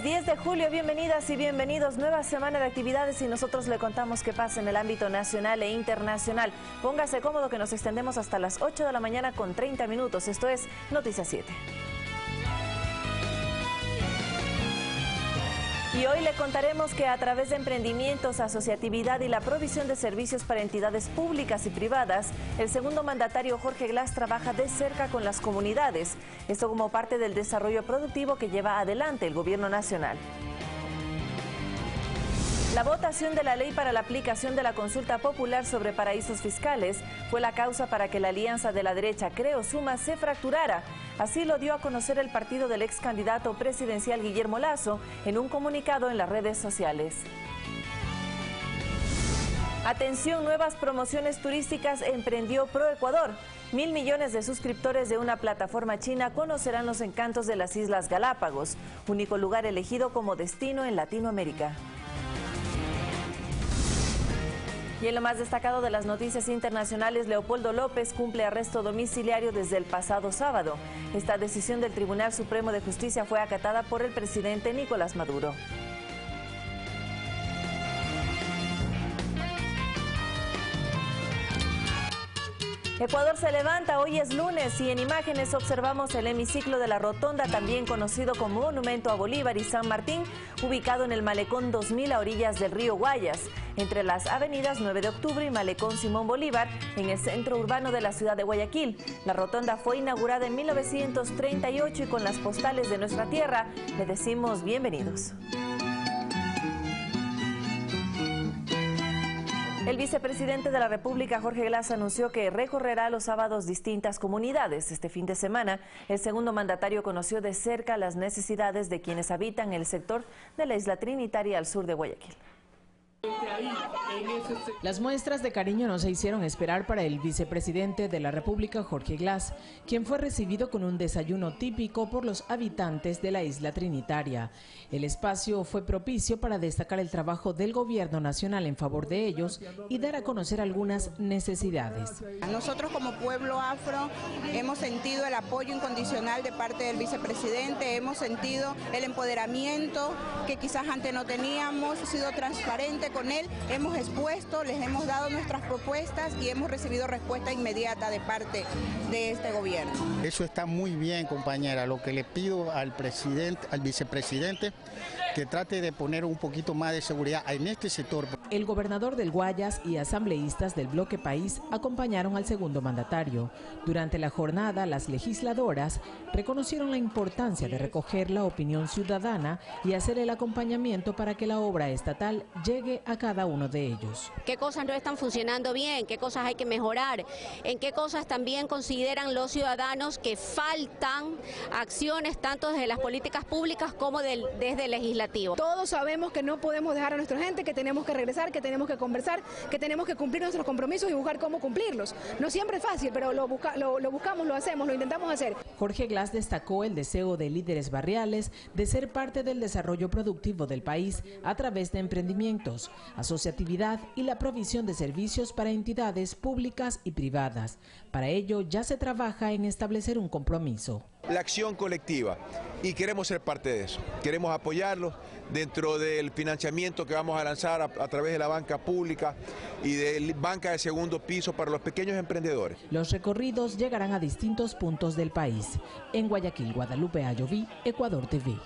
Miércoles 10 de julio, bienvenidas y bienvenidos. Nueva semana de actividades y nosotros le contamos qué pasa en el ámbito nacional e internacional. Póngase cómodo que nos extendemos hasta las 8 de la mañana con 30 minutos. Esto es Noticias 7. Y hoy le contaremos que a través de emprendimientos, asociatividad y la provisión de servicios para entidades públicas y privadas, el segundo mandatario Jorge Glass trabaja de cerca con las comunidades. Esto como parte del desarrollo productivo que lleva adelante el gobierno nacional. La votación de la ley para la aplicación de la consulta popular sobre paraísos fiscales fue la causa para que la alianza de la derecha Creo Suma se fracturara. Así lo dio a conocer el partido del ex candidato presidencial Guillermo Lasso en un comunicado en las redes sociales. Atención, nuevas promociones turísticas emprendió ProEcuador. 1.000 millones de suscriptores de una plataforma china conocerán los encantos de las Islas Galápagos, único lugar elegido como destino en Latinoamérica. Y en lo más destacado de las noticias internacionales, Leopoldo López cumple arresto domiciliario desde el pasado sábado. Esta decisión del Tribunal Supremo de Justicia fue acatada por el presidente Nicolás Maduro. Ecuador se levanta, hoy es lunes y en imágenes observamos el hemiciclo de la Rotonda, también conocido como Monumento a Bolívar y San Martín, ubicado en el Malecón 2000 a orillas del río Guayas, entre las avenidas 9 de octubre y Malecón Simón Bolívar, en el centro urbano de la ciudad de Guayaquil. La rotonda fue inaugurada en 1938 y con las postales de nuestra tierra le decimos bienvenidos. El vicepresidente de la República, Jorge Glass, anunció que recorrerá los sábados distintas comunidades. Este fin de semana, el segundo mandatario conoció de cerca las necesidades de quienes habitan el sector de la isla Trinitaria al sur de Guayaquil. Las muestras de cariño no se hicieron esperar para el vicepresidente de la República, Jorge Glass, quien fue recibido con un desayuno típico por los habitantes de la isla Trinitaria. El espacio fue propicio para destacar el trabajo del gobierno nacional en favor de ellos y dar a conocer algunas necesidades. Nosotros como pueblo afro hemos sentido el apoyo incondicional de parte del vicepresidente, hemos sentido el empoderamiento que quizás antes no teníamos, hemos sido transparentes con él, hemos expuesto, les hemos dado nuestras propuestas y hemos recibido respuesta inmediata de parte de este gobierno. Eso está muy bien, compañera. Lo que le pido al presidente, al vicepresidente, que trate de poner un poquito más de seguridad en este sector. El gobernador del Guayas y asambleístas del Bloque País acompañaron al segundo mandatario. Durante la jornada, las legisladoras reconocieron la importancia de recoger la opinión ciudadana y hacer el acompañamiento para que la obra estatal llegue a cada uno de ellos. ¿Qué cosas no están funcionando bien? ¿Qué cosas hay que mejorar? ¿En qué cosas también consideran los ciudadanos que faltan acciones tanto desde las políticas públicas como desde el legislativo? Todos sabemos que no podemos dejar a nuestra gente, que tenemos que regresar, que tenemos que conversar, que tenemos que cumplir nuestros compromisos y buscar cómo cumplirlos. No siempre es fácil, pero lo buscamos, lo hacemos, lo intentamos hacer. Jorge Glass destacó el deseo de líderes barriales de ser parte del desarrollo productivo del país a través de emprendimientos, asociatividad y la provisión de servicios para entidades públicas y privadas. Para ello ya se trabaja en establecer un compromiso. La acción colectiva, y queremos ser parte de eso, queremos apoyarlos dentro del financiamiento que vamos a lanzar a través de la banca pública y de banca de segundo piso para los pequeños emprendedores. Los recorridos llegarán a distintos puntos del país. En Guayaquil, Guadalupe Ayoví, Ecuador TV.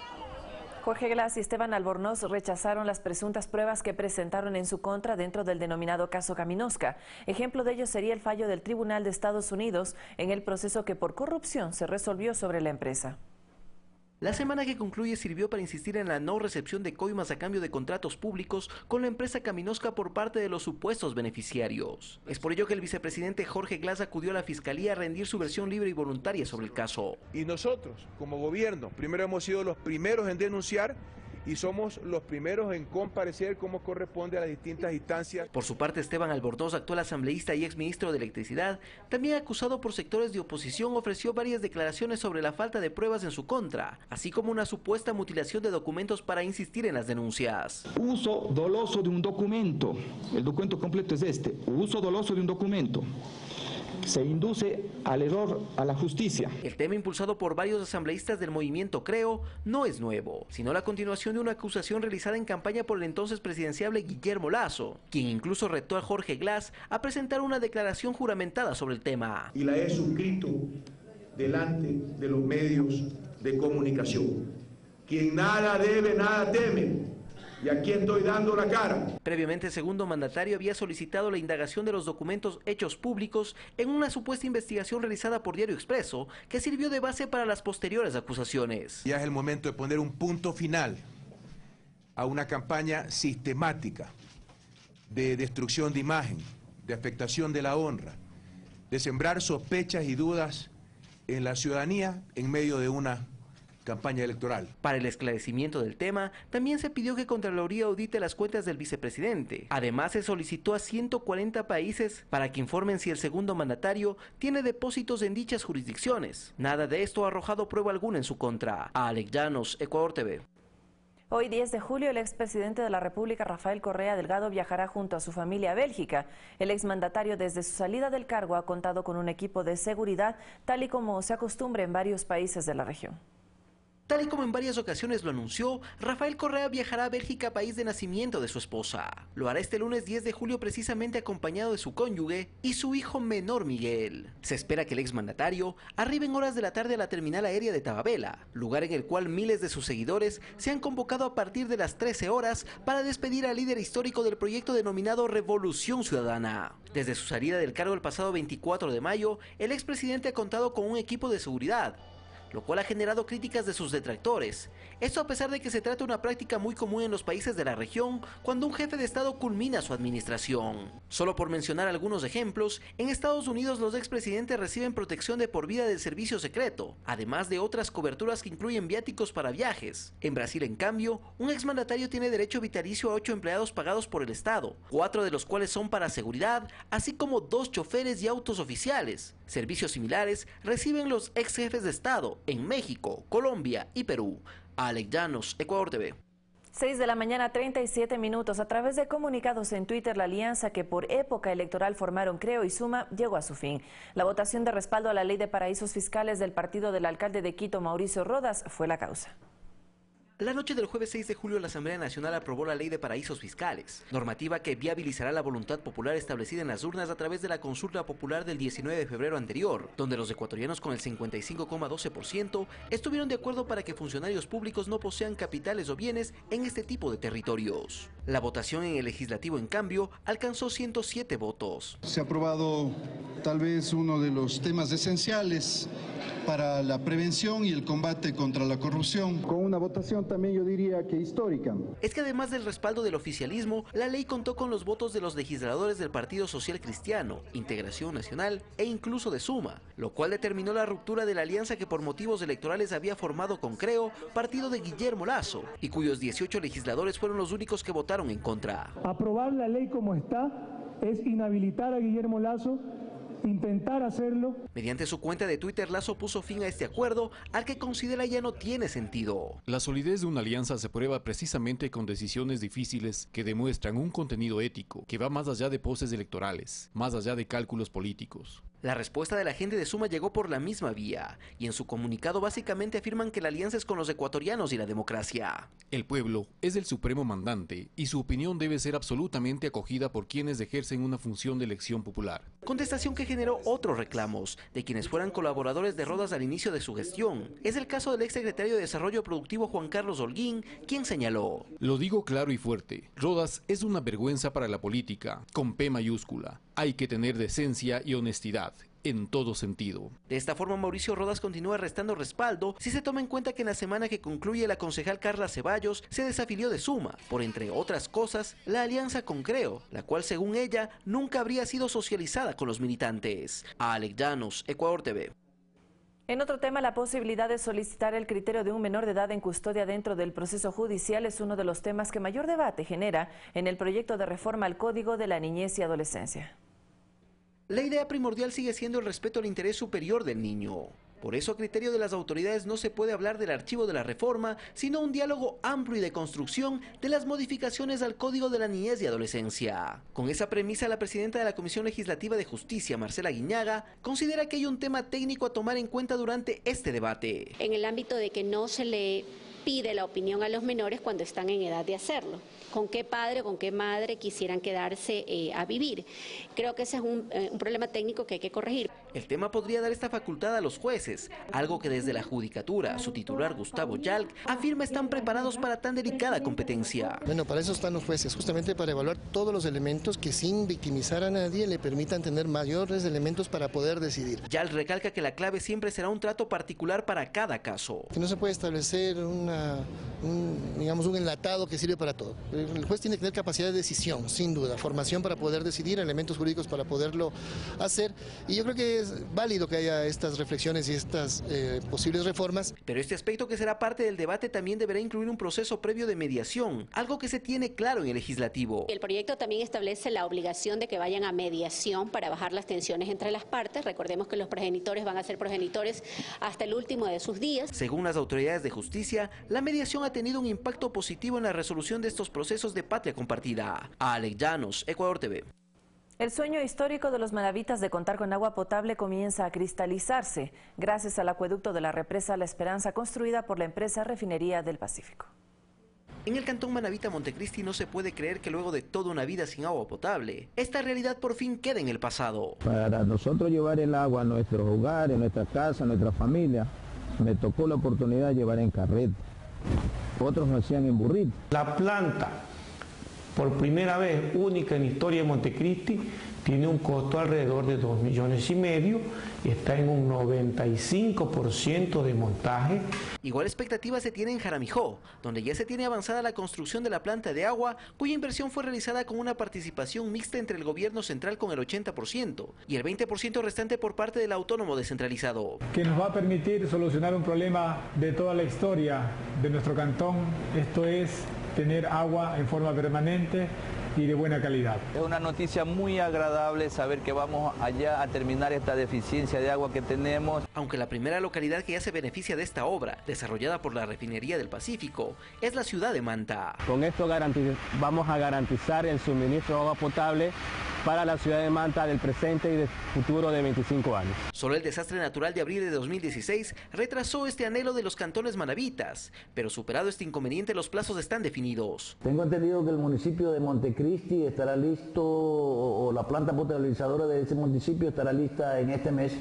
Jorge Glass y Esteban Albornoz rechazaron las presuntas pruebas que presentaron en su contra dentro del denominado caso Caminosca. Ejemplo de ello sería el fallo del Tribunal de Estados Unidos en el proceso que por corrupción se resolvió sobre la empresa. La semana que concluye sirvió para insistir en la no recepción de coimas a cambio de contratos públicos con la empresa Caminosca por parte de los supuestos beneficiarios. Es por ello que el vicepresidente Jorge Glass acudió a la Fiscalía a rendir su versión libre y voluntaria sobre el caso. Y nosotros, como gobierno, primero hemos sido los primeros en denunciar y somos los primeros en comparecer como corresponde a las distintas instancias. Por su parte, Esteban Albornoz, actual asambleísta y exministro de Electricidad, también acusado por sectores de oposición, ofreció varias declaraciones sobre la falta de pruebas en su contra, así como una supuesta mutilación de documentos para insistir en las denuncias. Uso doloso de un documento, el documento completo es este, uso doloso de un documento se induce al error a la justicia. El tema impulsado por varios asambleístas del movimiento Creo no es nuevo, sino la continuación de una acusación realizada en campaña por el entonces presidenciable Guillermo Lasso, quien incluso retó a Jorge Glass a presentar una declaración juramentada sobre el tema. Y la he suscrito delante de los medios de comunicación. Quien nada debe, nada teme. ¿Y a quién estoy dando la cara? Previamente, el segundo mandatario había solicitado la indagación de los documentos hechos públicos en una supuesta investigación realizada por Diario Expreso, que sirvió de base para las posteriores acusaciones. Ya es el momento de poner un punto final a una campaña sistemática de destrucción de imagen, de afectación de la honra, de sembrar sospechas y dudas en la ciudadanía en medio de una campaña electoral. Para el esclarecimiento del tema, también se pidió que Contraloría audite las cuentas del vicepresidente. Además, se solicitó a 140 países para que informen si el segundo mandatario tiene depósitos en dichas jurisdicciones. Nada de esto ha arrojado prueba alguna en su contra. Alex Llanos, Ecuador TV. Hoy 10 de julio, el expresidente de la República, Rafael Correa Delgado, viajará junto a su familia a Bélgica. El exmandatario, desde su salida del cargo, ha contado con un equipo de seguridad, tal y como se acostumbra en varios países de la región. Tal y como en varias ocasiones lo anunció, Rafael Correa viajará a Bélgica, país de nacimiento de su esposa. Lo hará este lunes 10 de julio precisamente acompañado de su cónyuge y su hijo menor Miguel. Se espera que el exmandatario arribe en horas de la tarde a la terminal aérea de Tababela, lugar en el cual miles de sus seguidores se han convocado a partir de las 13 horas para despedir al líder histórico del proyecto denominado Revolución Ciudadana. Desde su salida del cargo el pasado 24 de mayo, el expresidente ha contado con un equipo de seguridad, lo cual ha generado críticas de sus detractores. Esto a pesar de que se trata de una práctica muy común en los países de la región cuando un jefe de Estado culmina su administración. Solo por mencionar algunos ejemplos, en Estados Unidos los expresidentes reciben protección de por vida del servicio secreto, además de otras coberturas que incluyen viáticos para viajes. En Brasil, en cambio, un exmandatario tiene derecho vitalicio a 8 empleados pagados por el Estado, 4 de los cuales son para seguridad, así como 2 choferes y autos oficiales. Servicios similares reciben los ex jefes de Estado en México, Colombia y Perú. Alex Llanos, Ecuador TV. 6 de la mañana, 37 minutos. A través de comunicados en Twitter, la alianza que por época electoral formaron Creo y Suma llegó a su fin. La votación de respaldo a la ley de paraísos fiscales del partido del alcalde de Quito, Mauricio Rodas, fue la causa. La noche del jueves 6 de julio, la Asamblea Nacional aprobó la Ley de Paraísos Fiscales, normativa que viabilizará la voluntad popular establecida en las urnas a través de la consulta popular del 19 de febrero anterior, donde los ecuatorianos con el 55,12% estuvieron de acuerdo para que funcionarios públicos no posean capitales o bienes en este tipo de territorios. La votación en el legislativo, en cambio, alcanzó 107 votos. Se ha aprobado tal vez uno de los temas esenciales para la prevención y el combate contra la corrupción, con una votación también yo diría que histórica. Es que además del respaldo del oficialismo, la ley contó con los votos de los legisladores del Partido Social Cristiano, Integración Nacional e incluso de Suma, lo cual determinó la ruptura de la alianza que por motivos electorales había formado con Creo, partido de Guillermo Lasso, y cuyos 18 legisladores fueron los únicos que votaron en contra. Aprobar la ley como está es inhabilitar a Guillermo Lasso, intentar hacerlo. Mediante su cuenta de Twitter, Lasso puso fin a este acuerdo, al que considera ya no tiene sentido. La solidez de una alianza se prueba precisamente con decisiones difíciles que demuestran un contenido ético que va más allá de poses electorales, más allá de cálculos políticos. La respuesta de la gente de Suma llegó por la misma vía, y en su comunicado básicamente afirman que la alianza es con los ecuatorianos y la democracia. El pueblo es el supremo mandante y su opinión debe ser absolutamente acogida por quienes ejercen una función de elección popular. Contestación que generó otros reclamos de quienes fueran colaboradores de Rodas al inicio de su gestión. Es el caso del exsecretario de Desarrollo Productivo Juan Carlos Holguín, quien señaló: Lo digo claro y fuerte, Rodas es una vergüenza para la política, con P mayúscula. Hay que tener decencia y honestidad en todo sentido. De esta forma, Mauricio Rodas continúa restando respaldo si se toma en cuenta que en la semana que concluye la concejal Carla Ceballos se desafilió de Suma, por entre otras cosas, la alianza con Creo, la cual según ella nunca habría sido socializada con los militantes. Alex Llanos, Ecuador TV. En otro tema, la posibilidad de solicitar el criterio de un menor de edad en custodia dentro del proceso judicial es uno de los temas que mayor debate genera en el proyecto de reforma al Código de la Niñez y Adolescencia. La idea primordial sigue siendo el respeto al interés superior del niño. Por eso, a criterio de las autoridades, no se puede hablar del archivo de la reforma, sino un diálogo amplio y de construcción de las modificaciones al Código de la Niñez y Adolescencia. Con esa premisa, la presidenta de la Comisión Legislativa de Justicia, Marcela Guiñaga, considera que hay un tema técnico a tomar en cuenta durante este debate. En el ámbito de que no se le pide la opinión a los menores cuando están en edad de hacerlo. ¿Con qué padre o con qué madre quisieran quedarse a vivir? Creo que ese es un problema técnico que hay que corregir. El tema podría dar esta facultad a los jueces, algo que desde la Judicatura, su titular Gustavo Yalc, afirma están preparados para tan delicada competencia. Bueno, para eso están los jueces, justamente para evaluar todos los elementos que sin victimizar a nadie le permitan tener mayores elementos para poder decidir. Yalc recalca que la clave siempre será un trato particular para cada caso. Que no se puede establecer un enlatado que sirve para todo. El juez tiene que tener capacidad de decisión, sin duda, formación para poder decidir, elementos jurídicos para poderlo hacer, y yo creo que es válido que haya estas reflexiones y estas posibles reformas. Pero este aspecto, que será parte del debate, también deberá incluir un proceso previo de mediación, algo que se tiene claro en el legislativo. El proyecto también establece la obligación de que vayan a mediación para bajar las tensiones entre las partes. Recordemos que los progenitores van a ser progenitores hasta el último de sus días. Según las autoridades de justicia, la mediación ha tenido un impacto positivo en la resolución de estos procesos de patria compartida. Alex Llanos, Ecuador TV. El sueño histórico de los manavitas de contar con agua potable comienza a cristalizarse gracias al acueducto de la represa La Esperanza, construida por la empresa Refinería del Pacífico. En el cantón manavita Montecristi no se puede creer que luego de toda una vida sin agua potable, esta realidad por fin queda en el pasado. Para nosotros llevar el agua a nuestros hogares, a nuestra casa, a nuestra familia, me tocó la oportunidad de llevar en carreta. Otros lo hacían en burrito. La planta, por primera vez, única en historia de Montecristi, tiene un costo alrededor de 2,5 millones y está en un 95% de montaje. Igual expectativa se tiene en Jaramijó, donde ya se tiene avanzada la construcción de la planta de agua, cuya inversión fue realizada con una participación mixta entre el gobierno central con el 80% y el 20% restante por parte del autónomo descentralizado. Que nos va a permitir solucionar un problema de toda la historia de nuestro cantón, esto es tener agua en forma permanente y de buena calidad. Es una noticia muy agradable saber que vamos allá a terminar esta deficiencia de agua que tenemos. Aunque la primera localidad que ya se beneficia de esta obra, desarrollada por la Refinería del Pacífico, es la ciudad de Manta. Con esto vamos a garantizar el suministro de agua potable para la ciudad de Manta del presente y del futuro de 25 años. Solo el desastre natural de abril de 2016 retrasó este anhelo de los cantones manavitas, pero superado este inconveniente, los plazos están definidos. Tengo entendido que el municipio de Montecristi estará listo, o la planta potabilizadora de ese municipio estará lista en este mes,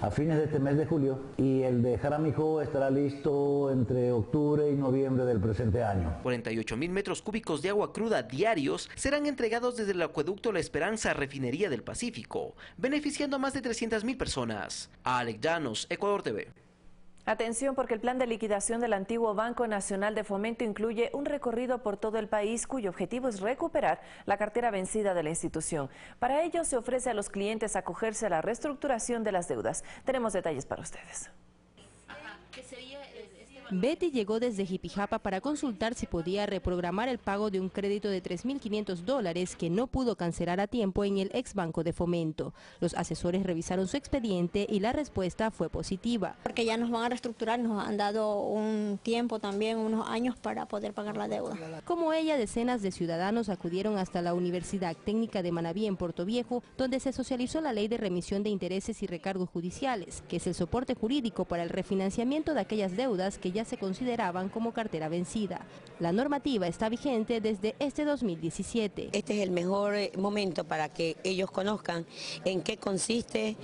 a fines de este mes de julio, y el de Jaramijó estará listo entre octubre y noviembre del presente año. 48.000 metros cúbicos de agua cruda diarios serán entregados desde el acueducto La Esperanza, Refinería del Pacífico, beneficiando a más de 300.000 personas. Alex Llanos, Ecuador TV. Atención, porque el plan de liquidación del antiguo Banco Nacional de Fomento incluye un recorrido por todo el país cuyo objetivo es recuperar la cartera vencida de la institución. Para ello se ofrece a los clientes acogerse a la reestructuración de las deudas. Tenemos detalles para ustedes. Betty llegó desde Jipijapa para consultar si podía reprogramar el pago de un crédito de $3.500 que no pudo cancelar a tiempo en el ex Banco de Fomento. Los asesores revisaron su expediente y la respuesta fue positiva. Porque ya nos van a reestructurar, nos han dado un tiempo también, unos años para poder pagar la deuda. Como ella, decenas de ciudadanos acudieron hasta la Universidad Técnica de Manabí en Portoviejo, donde se socializó la Ley de Remisión de Intereses y Recargos Judiciales, que es el soporte jurídico para el refinanciamiento de aquellas deudas que ya se consideraban como cartera vencida. La normativa está vigente desde este 2017. Este es el mejor momento para que ellos conozcan en qué consiste,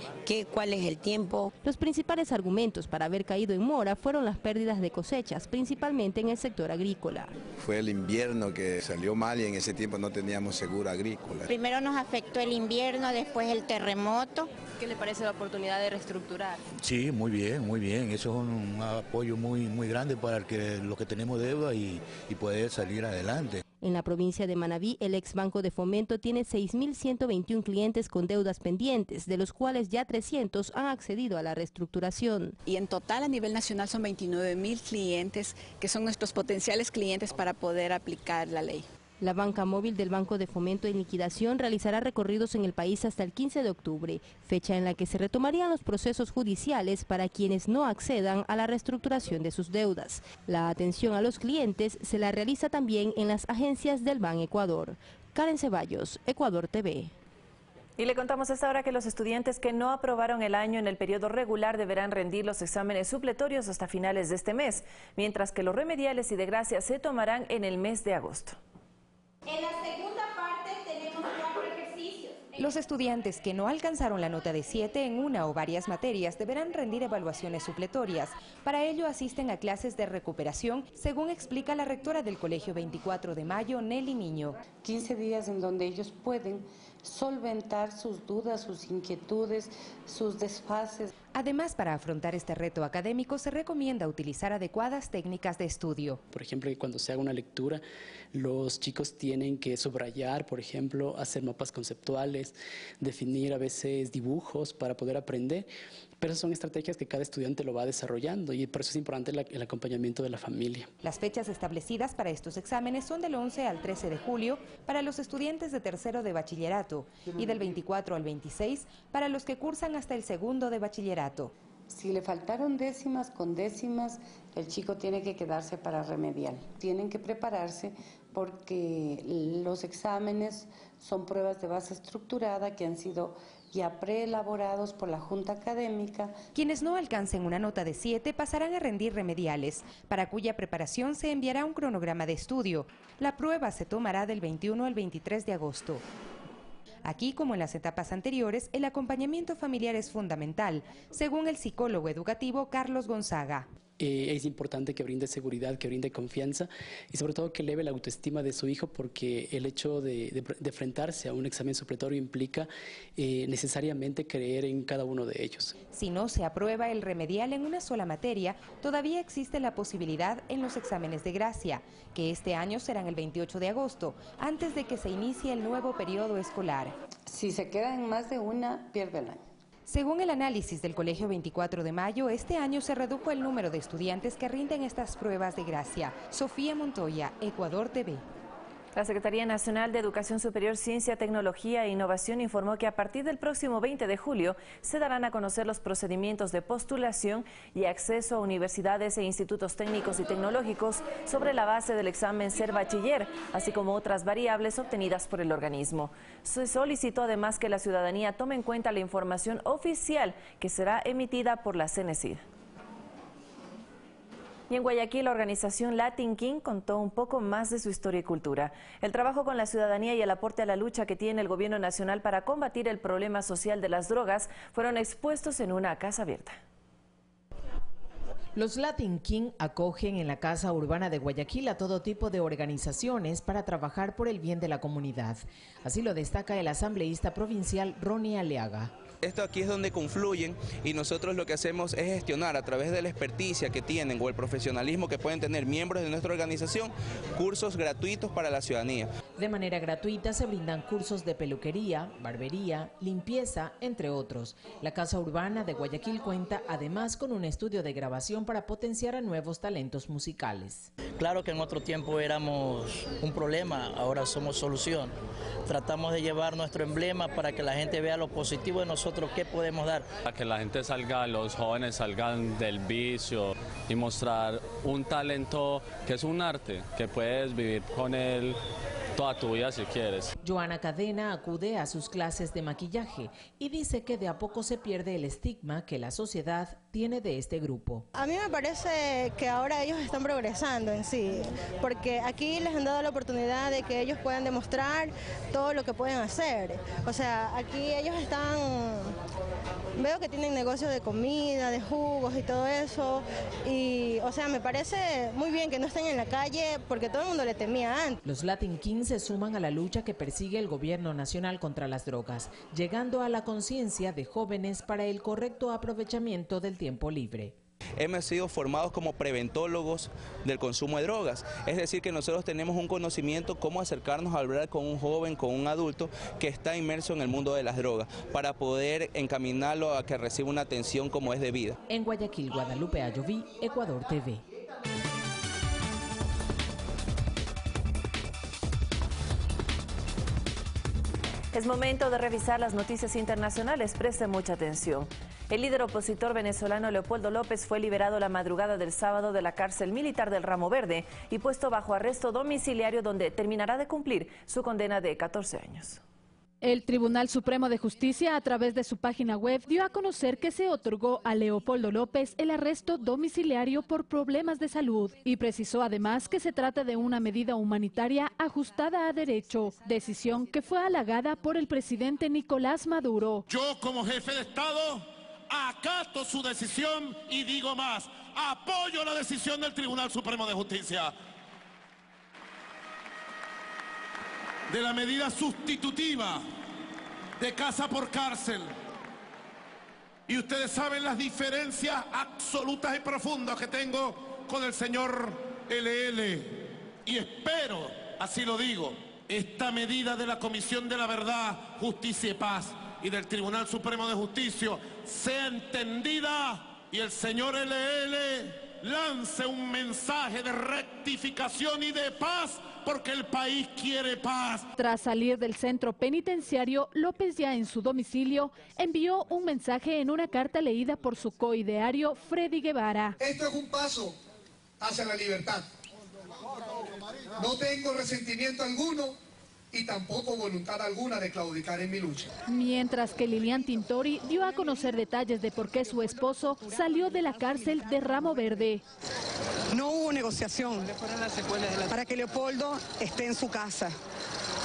cuál es el tiempo. Los principales argumentos para haber caído en mora fueron las pérdidas de cosechas, principalmente en el sector agrícola. Fue el invierno que salió mal y en ese tiempo no teníamos seguro agrícola. Primero nos afectó el invierno, después el terremoto. ¿Qué le parece la oportunidad de reestructurar? Sí, muy bien, muy bien. Eso es un apoyo muy grande para los que tenemos deuda y poder salir adelante. En la provincia de Manabí, el ex Banco de Fomento tiene 6.121 clientes con deudas pendientes, de los cuales ya 300 han accedido a la reestructuración. Y en total a nivel nacional son 29.000 clientes que son nuestros potenciales clientes para poder aplicar la ley. La banca móvil del Banco de Fomento en liquidación realizará recorridos en el país hasta el 15 de octubre, fecha en la que se retomarían los procesos judiciales para quienes no accedan a la reestructuración de sus deudas. La atención a los clientes se la realiza también en las agencias del Ban Ecuador. Karen Ceballos, Ecuador TV. Y le contamos a esta hora que los estudiantes que no aprobaron el año en el periodo regular deberán rendir los exámenes supletorios hasta finales de este mes, mientras que los remediales y de gracia se tomarán en el mes de agosto. En la segunda parte tenemos 4 ejercicios. Los estudiantes que no alcanzaron la nota de 7 en una o varias materias deberán rendir evaluaciones supletorias. Para ello asisten a clases de recuperación, según explica la rectora del Colegio 24 de Mayo, Nelly Niño. 15 días en donde ellos pueden solventar sus dudas, sus inquietudes, sus desfases. Además, para afrontar este reto académico se recomienda utilizar adecuadas técnicas de estudio. Por ejemplo, que cuando se haga una lectura, los chicos tienen que subrayar, por ejemplo, hacer mapas conceptuales, definir a veces dibujos para poder aprender. Pero esas son estrategias que cada estudiante lo va desarrollando y por eso es importante el acompañamiento de la familia. Las fechas establecidas para estos exámenes son del 11 al 13 de julio para los estudiantes de tercero de bachillerato y del 24 al 26 para los que cursan hasta el segundo de bachillerato. Si le faltaron décimas con décimas, el chico tiene que quedarse para remedial. Tienen que prepararse porque los exámenes son pruebas de base estructurada que han sido ya preelaborados por la Junta Académica. Quienes no alcancen una nota de 7 pasarán a rendir remediales, para cuya preparación se enviará un cronograma de estudio. La prueba se tomará del 21 al 23 de agosto. Aquí, como en las etapas anteriores, el acompañamiento familiar es fundamental, según el psicólogo educativo Carlos Gonzaga. Es importante que brinde seguridad, que brinde confianza y sobre todo que eleve la autoestima de su hijo, porque el hecho de enfrentarse a un examen supletorio implica necesariamente creer en cada uno de ellos. Si no se aprueba el remedial en una sola materia, todavía existe la posibilidad en los exámenes de gracia, que este año serán el 28 de agosto, antes de que se inicie el nuevo periodo escolar. Si se queda en más de una, pierde el año. Según el análisis del Colegio 24 de Mayo, este año se redujo el número de estudiantes que rinden estas pruebas de gracia. Sofía Montoya, Ecuador TV. La Secretaría Nacional de Educación Superior, Ciencia, Tecnología e Innovación informó que a partir del próximo 20 de julio se darán a conocer los procedimientos de postulación y acceso a universidades e institutos técnicos y tecnológicos sobre la base del examen Ser Bachiller, así como otras variables obtenidas por el organismo. Se solicitó además que la ciudadanía tome en cuenta la información oficial que será emitida por la CENESID. Y en Guayaquil, la organización Latin King contó un poco más de su historia y cultura. El trabajo con la ciudadanía y el aporte a la lucha que tiene el gobierno nacional para combatir el problema social de las drogas fueron expuestos en una casa abierta. Los Latin King acogen en la Casa Urbana de Guayaquil a todo tipo de organizaciones para trabajar por el bien de la comunidad. Así lo destaca el asambleísta provincial Ronnie Aliaga. Esto aquí es donde confluyen y nosotros lo que hacemos es gestionar a través de la experticia que tienen o el profesionalismo que pueden tener miembros de nuestra organización, cursos gratuitos para la ciudadanía. De manera gratuita se brindan cursos de peluquería, barbería, limpieza, entre otros. La Casa Urbana de Guayaquil cuenta además con un estudio de grabación para potenciar a nuevos talentos musicales. Claro que en otro tiempo éramos un problema, ahora somos solución. Tratamos de llevar nuestro emblema para que la gente vea lo positivo de nosotros, qué podemos dar. Para que la gente salga, los jóvenes salgan del vicio y mostrar un talento que es un arte, que puedes vivir con él toda tu vida si quieres. Joana Cadena acude a sus clases de maquillaje y dice que de a poco se pierde el estigma que la sociedad tiene de este grupo. A mí me parece que ahora ellos están progresando en sí, porque aquí les han dado la oportunidad de que ellos puedan demostrar todo lo que pueden hacer. O sea, aquí ellos veo que tienen negocios de comida, de jugos y todo eso, y o sea, me parece muy bien que no estén en la calle porque todo el mundo le temía antes. Los Latin Kings se suman a la lucha que persigue el gobierno nacional contra las drogas, llegando a la conciencia de jóvenes para el correcto aprovechamiento del tiempo libre. Hemos sido formados como preventólogos del consumo de drogas, es decir que nosotros tenemos un conocimiento cómo acercarnos a hablar con un joven, con un adulto que está inmerso en el mundo de las drogas, para poder encaminarlo a que reciba una atención como es debida. En Guayaquil, Guadalupe Ayoví, Ecuador TV. Es momento de revisar las noticias internacionales. Preste mucha atención. El líder opositor venezolano Leopoldo López fue liberado la madrugada del sábado de la cárcel militar del Ramo Verde y puesto bajo arresto domiciliario, donde terminará de cumplir su condena de 14 años. El Tribunal Supremo de Justicia, a través de su página web, dio a conocer que se otorgó a Leopoldo López el arresto domiciliario por problemas de salud y precisó además que se trata de una medida humanitaria ajustada a derecho, decisión que fue halagada por el presidente Nicolás Maduro. Yo, como jefe de Estado, acato su decisión y digo más, apoyo la decisión del Tribunal Supremo de Justicia. De la medida sustitutiva de casa por cárcel. Y ustedes saben las diferencias absolutas y profundas que tengo con el señor LL. Y espero, así lo digo, esta medida de la Comisión de la Verdad, Justicia y Paz y del Tribunal Supremo de Justicia sea entendida y el señor LL lance un mensaje de rectificación y de paz, porque el país quiere paz. Tras salir del centro penitenciario, López, ya en su domicilio, envió un mensaje en una carta leída por su coideario Freddy Guevara. Esto es un paso hacia la libertad. No tengo resentimiento alguno y tampoco voluntad alguna de claudicar en mi lucha. Mientras que Lilian Tintori dio a conocer detalles de por qué su esposo salió de la cárcel de Ramo Verde. No hubo negociación para que Leopoldo esté en su casa.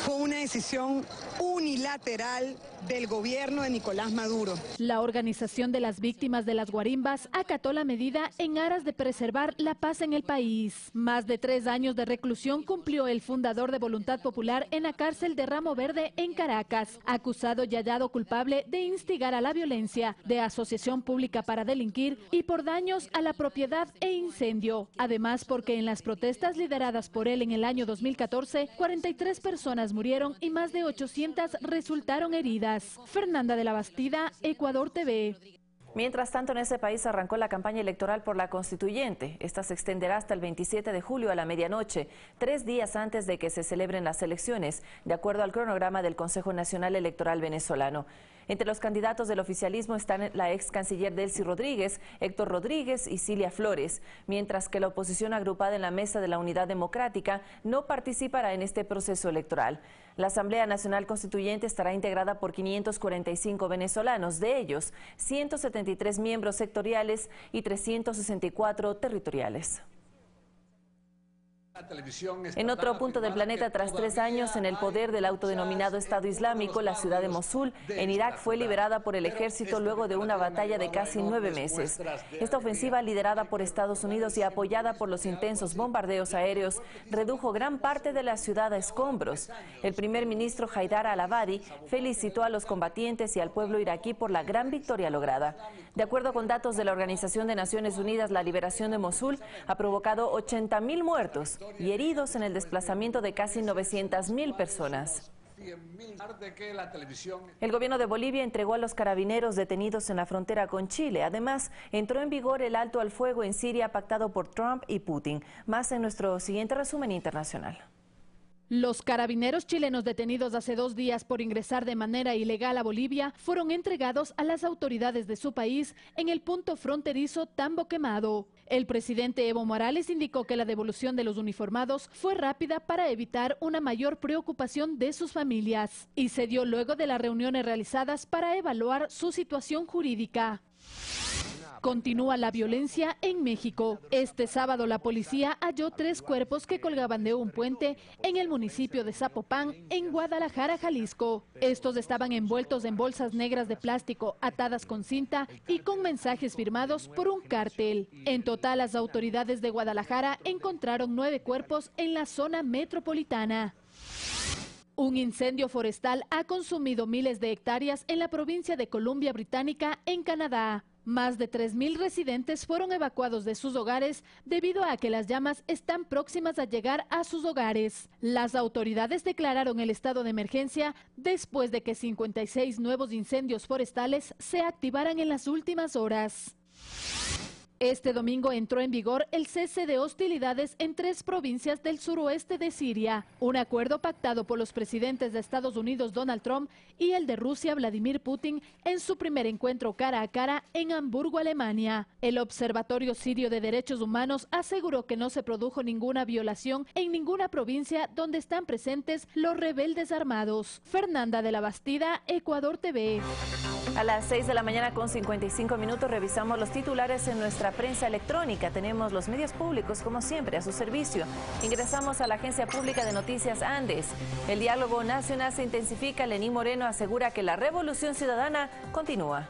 Fue una decisión unilateral del gobierno de Nicolás Maduro. La Organización de las Víctimas de las Guarimbas acató la medida en aras de preservar la paz en el país. Más de 3 años de reclusión cumplió el fundador de Voluntad Popular en la cárcel de Ramo Verde en Caracas, acusado y hallado culpable de instigar a la violencia, de asociación pública para delinquir y por daños a la propiedad e incendio. Además, porque en las protestas lideradas por él en el año 2014, 43 personas murieron y más de 800 resultaron heridas. Fernanda de la Bastida, Ecuador TV. Mientras tanto, en ese país arrancó la campaña electoral por la constituyente. Esta se extenderá hasta el 27 de julio a la medianoche, 3 días antes de que se celebren las elecciones, de acuerdo al cronograma del Consejo Nacional Electoral venezolano. Entre los candidatos del oficialismo están la ex canciller Delcy Rodríguez, Héctor Rodríguez y Cilia Flores, mientras que la oposición agrupada en la Mesa de la Unidad Democrática no participará en este proceso electoral. La Asamblea Nacional Constituyente estará integrada por 545 venezolanos, de ellos 173 miembros sectoriales y 364 territoriales. En otro punto del planeta, tras 3 años en el poder del autodenominado Estado Islámico, la ciudad de Mosul, en Irak, fue liberada por el ejército luego de una batalla de casi 9 meses. Esta ofensiva, liderada por Estados Unidos y apoyada por los intensos bombardeos aéreos, redujo gran parte de la ciudad a escombros. El primer ministro Haidar al-Abadi felicitó a los combatientes y al pueblo iraquí por la gran victoria lograda. De acuerdo con datos de la Organización de Naciones Unidas, la liberación de Mosul ha provocado 80.000 muertos y heridos en el desplazamiento de casi 900.000 personas. El gobierno de Bolivia entregó a los carabineros detenidos en la frontera con Chile. Además, entró en vigor el alto al fuego en Siria pactado por Trump y Putin. Más en nuestro siguiente resumen internacional. Los carabineros chilenos detenidos hace 2 días por ingresar de manera ilegal a Bolivia fueron entregados a las autoridades de su país en el punto fronterizo Tambo Quemado. El presidente Evo Morales indicó que la devolución de los uniformados fue rápida para evitar una mayor preocupación de sus familias y se dio luego de las reuniones realizadas para evaluar su situación jurídica. Continúa la violencia en México. Este sábado la policía halló 3 cuerpos que colgaban de un puente en el municipio de Zapopan, en Guadalajara, Jalisco. Estos estaban envueltos en bolsas negras de plástico, atadas con cinta y con mensajes firmados por un cártel. En total, las autoridades de Guadalajara encontraron 9 cuerpos en la zona metropolitana. Un incendio forestal ha consumido miles de hectáreas en la provincia de Columbia Británica, en Canadá. Más de 3.000 residentes fueron evacuados de sus hogares debido a que las llamas están próximas a llegar a sus hogares. Las autoridades declararon el estado de emergencia después de que 56 nuevos incendios forestales se activaran en las últimas horas. Este domingo entró en vigor el cese de hostilidades en 3 provincias del suroeste de Siria, un acuerdo pactado por los presidentes de Estados Unidos Donald Trump y el de Rusia Vladimir Putin en su primer encuentro cara a cara en Hamburgo, Alemania. El Observatorio Sirio de Derechos Humanos aseguró que no se produjo ninguna violación en ninguna provincia donde están presentes los rebeldes armados. Fernanda de la Bastida, Ecuador TV. A las 6 de la mañana con 55 minutos revisamos los titulares en nuestra prensa electrónica. Tenemos los medios públicos, como siempre, a su servicio. Ingresamos a la Agencia Pública de Noticias Andes. El diálogo nacional se intensifica. Lenín Moreno asegura que la revolución ciudadana continúa.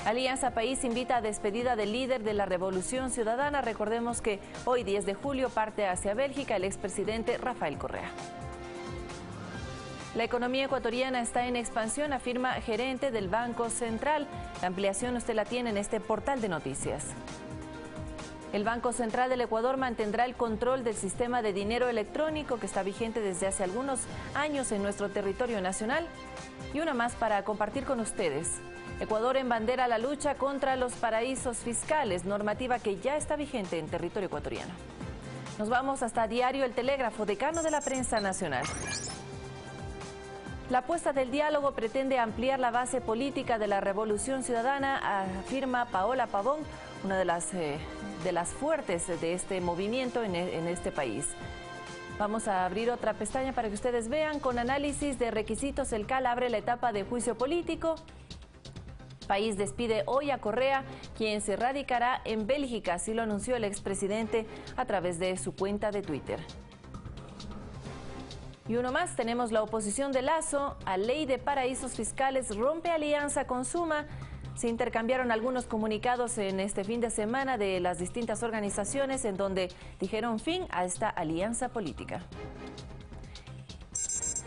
Alianza País invita a despedida del líder de la Revolución Ciudadana. Recordemos que hoy, 10 de julio, parte hacia Bélgica el expresidente Rafael Correa. La economía ecuatoriana está en expansión, afirma gerente del Banco Central. La ampliación usted la tiene en este portal de noticias. El Banco Central del Ecuador mantendrá el control del sistema de dinero electrónico que está vigente desde hace algunos años en nuestro territorio nacional. Y una más para compartir con ustedes. Ecuador embandera la lucha contra los paraísos fiscales, normativa que ya está vigente en territorio ecuatoriano. Nos vamos hasta Diario El Telégrafo, decano de la prensa nacional. La apuesta del diálogo pretende ampliar la base política de la Revolución Ciudadana, afirma Paola Pavón, una de las fuertes de este movimiento en este país. Vamos a abrir otra pestaña para que ustedes vean. Con análisis de requisitos, el CAL abre la etapa de juicio político. País despide hoy a Correa, quien se radicará en Bélgica, así lo anunció el expresidente a través de su cuenta de Twitter. Y uno más, tenemos la oposición de Lazo a ley de paraísos fiscales, rompe alianza con Suma. Se intercambiaron algunos comunicados en este fin de semana de las distintas organizaciones en donde dijeron fin a esta alianza política.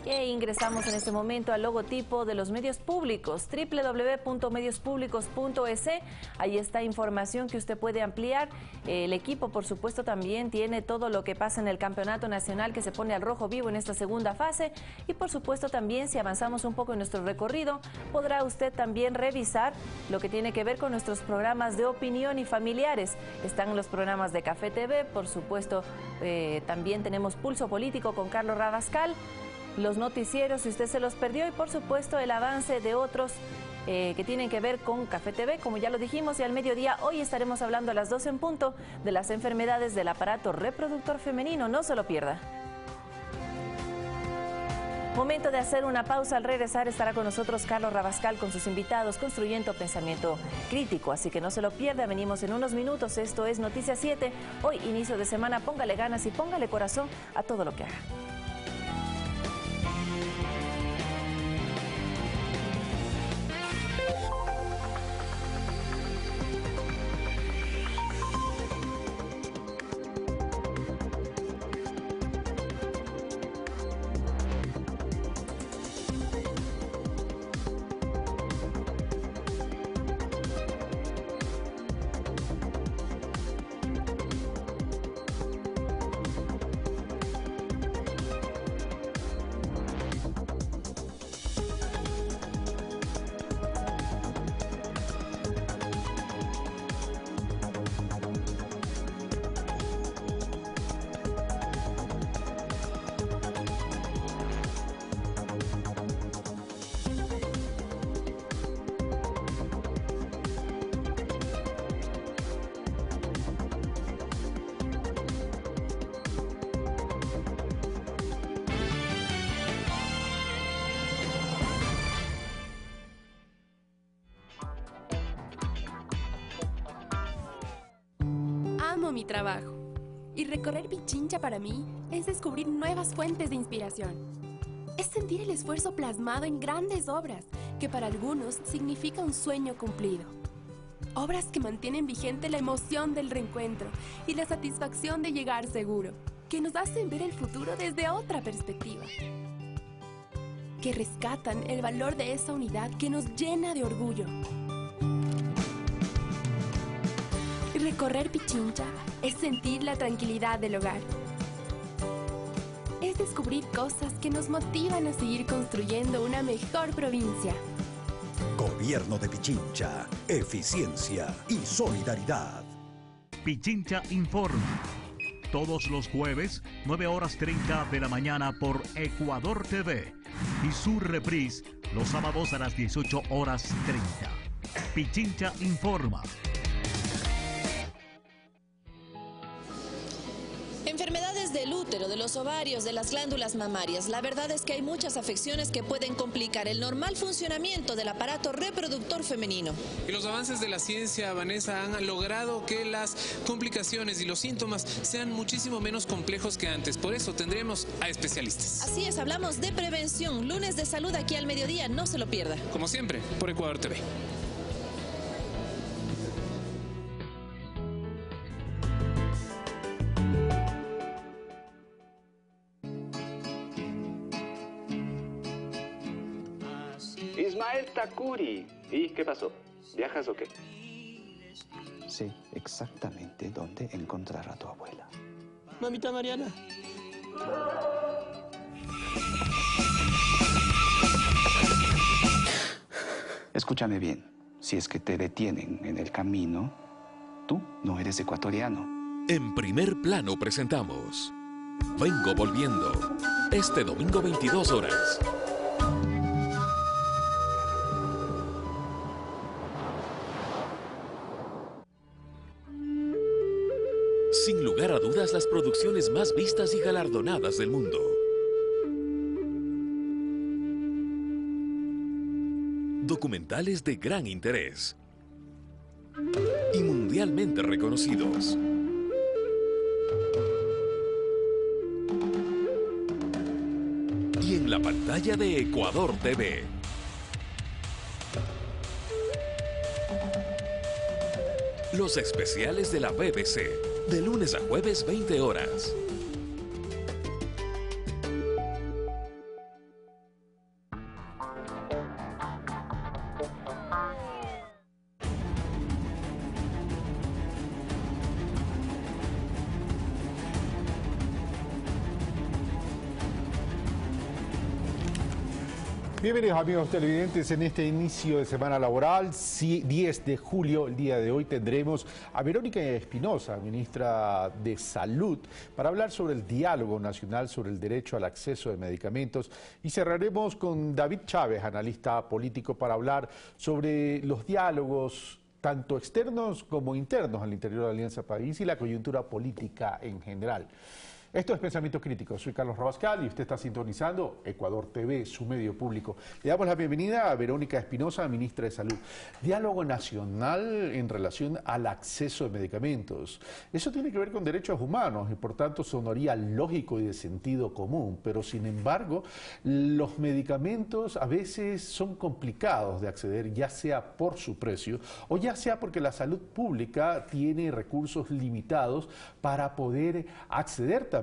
E ingresamos en este momento al logotipo de los medios públicos, www.mediospublicos.es. Ahí está información que usted puede ampliar. El equipo, por supuesto, también tiene todo lo que pasa en el campeonato nacional que se pone al rojo vivo en esta segunda fase. Y, por supuesto, también si avanzamos un poco en nuestro recorrido, podrá usted también revisar lo que tiene que ver con nuestros programas de opinión y familiares. Están los programas de Café TV, por supuesto, también tenemos Pulso Político con Carlos Rabascal. Los noticieros, si usted se los perdió, y por supuesto el avance de otros que tienen que ver con Café TV, como ya lo dijimos, y al mediodía hoy estaremos hablando a las 12 en punto de las enfermedades del aparato reproductor femenino. No se lo pierda. Momento de hacer una pausa. Al regresar estará con nosotros Carlos Rabascal con sus invitados construyendo pensamiento crítico, así que no se lo pierda. Venimos en unos minutos. Esto es Noticias 7. Hoy, inicio de semana, póngale ganas y póngale corazón a todo lo que haga. Amo mi trabajo y recorrer Pichincha para mí es descubrir nuevas fuentes de inspiración. Es sentir el esfuerzo plasmado en grandes obras que para algunos significa un sueño cumplido. Obras que mantienen vigente la emoción del reencuentro y la satisfacción de llegar seguro, que nos hacen ver el futuro desde otra perspectiva. Que rescatan el valor de esa unidad que nos llena de orgullo. Recorrer Pichincha es sentir la tranquilidad del hogar. Es descubrir cosas que nos motivan a seguir construyendo una mejor provincia. Con Gobierno de Pichincha, eficiencia y solidaridad. Pichincha informa. Todos los jueves, 9:30 de la mañana por Ecuador TV. Y su reprise los sábados a las 18:30. Pichincha informa. Enfermedades del útero, de los ovarios, de las glándulas mamarias. La verdad es que hay muchas afecciones que pueden complicar el normal funcionamiento del aparato reproductor femenino. Y los avances de la ciencia, Vanessa, han logrado que las complicaciones y los síntomas sean muchísimo menos complejos que antes. Por eso tendremos a especialistas. Así es, hablamos de prevención. Lunes de salud aquí al mediodía, no se lo pierda. Como siempre, por Ecuador TV. Ismael Takuri. ¿Y qué pasó? ¿Viajas o qué? Sé exactamente dónde encontrar a tu abuela. Mamita Mariana. Escúchame bien. Si es que te detienen en el camino, tú no eres ecuatoriano. En Primer Plano presentamos Vengo Volviendo. Este domingo 22 horas. Sin lugar a dudas, las producciones más vistas y galardonadas del mundo. Documentales de gran interés. Y mundialmente reconocidos. Y en la pantalla de Ecuador TV. Los especiales de la BBC. De lunes a jueves, 20 horas. Bienvenidos amigos televidentes en este inicio de semana laboral, 10 de julio, el día de hoy tendremos a Verónica Espinosa, ministra de Salud, para hablar sobre el diálogo nacional sobre el derecho al acceso de medicamentos y cerraremos con David Chávez, analista político, para hablar sobre los diálogos tanto externos como internos al interior de la Alianza País y la coyuntura política en general. Esto es Pensamiento Crítico. Soy Carlos Rabascal y usted está sintonizando Ecuador TV, su medio público. Le damos la bienvenida a Verónica Espinosa, ministra de Salud. Diálogo nacional en relación al acceso de medicamentos. Eso tiene que ver con derechos humanos y por tanto sonaría lógico y de sentido común, pero sin embargo los medicamentos a veces son complicados de acceder, ya sea por su precio o ya sea porque la salud pública tiene recursos limitados para poder acceder también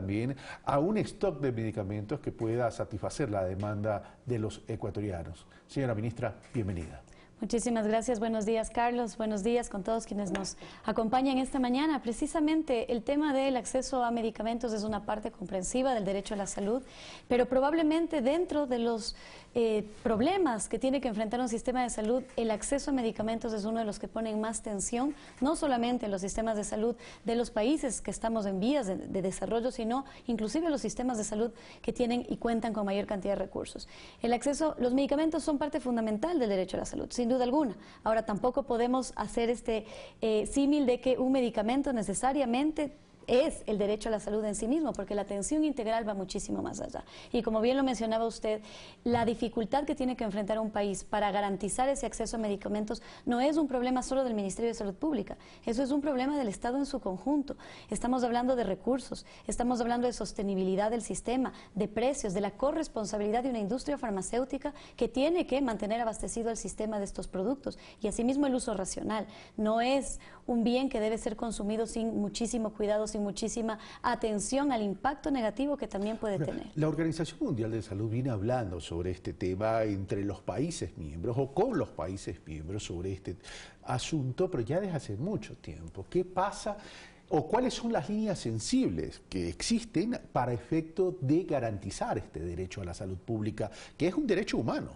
a un stock de medicamentos que pueda satisfacer la demanda de los ecuatorianos. Señora ministra, bienvenida. Muchísimas gracias. Buenos días, Carlos. Buenos días con todos quienes nos acompañan esta mañana. Precisamente el tema del acceso a medicamentos es una parte comprensiva del derecho a la salud, pero probablemente dentro de los problemas que tiene que enfrentar un sistema de salud, el acceso a medicamentos es uno de los que ponen más tensión, no solamente en los sistemas de salud de los países que estamos en vías de desarrollo, sino inclusive los sistemas de salud que tienen y cuentan con mayor cantidad de recursos. El acceso, los medicamentos son parte fundamental del derecho a la salud, sin duda alguna. Ahora, tampoco podemos hacer este símil de que un medicamento necesariamente es el derecho a la salud en sí mismo, porque la atención integral va muchísimo más allá. Y como bien lo mencionaba usted, la dificultad que tiene que enfrentar un país para garantizar ese acceso a medicamentos no es un problema solo del Ministerio de Salud Pública, eso es un problema del Estado en su conjunto. Estamos hablando de recursos, estamos hablando de sostenibilidad del sistema, de precios, de la corresponsabilidad de una industria farmacéutica que tiene que mantener abastecido el sistema de estos productos y asimismo el uso racional. No es un bien que debe ser consumido sin muchísimo cuidado, sin muchísima atención al impacto negativo que también puede tener. La Organización Mundial de Salud viene hablando sobre este tema entre los países miembros o con los países miembros sobre este asunto, pero ya desde hace mucho tiempo. ¿Qué pasa o cuáles son las líneas sensibles que existen para efecto de garantizar este derecho a la salud pública, que es un derecho humano?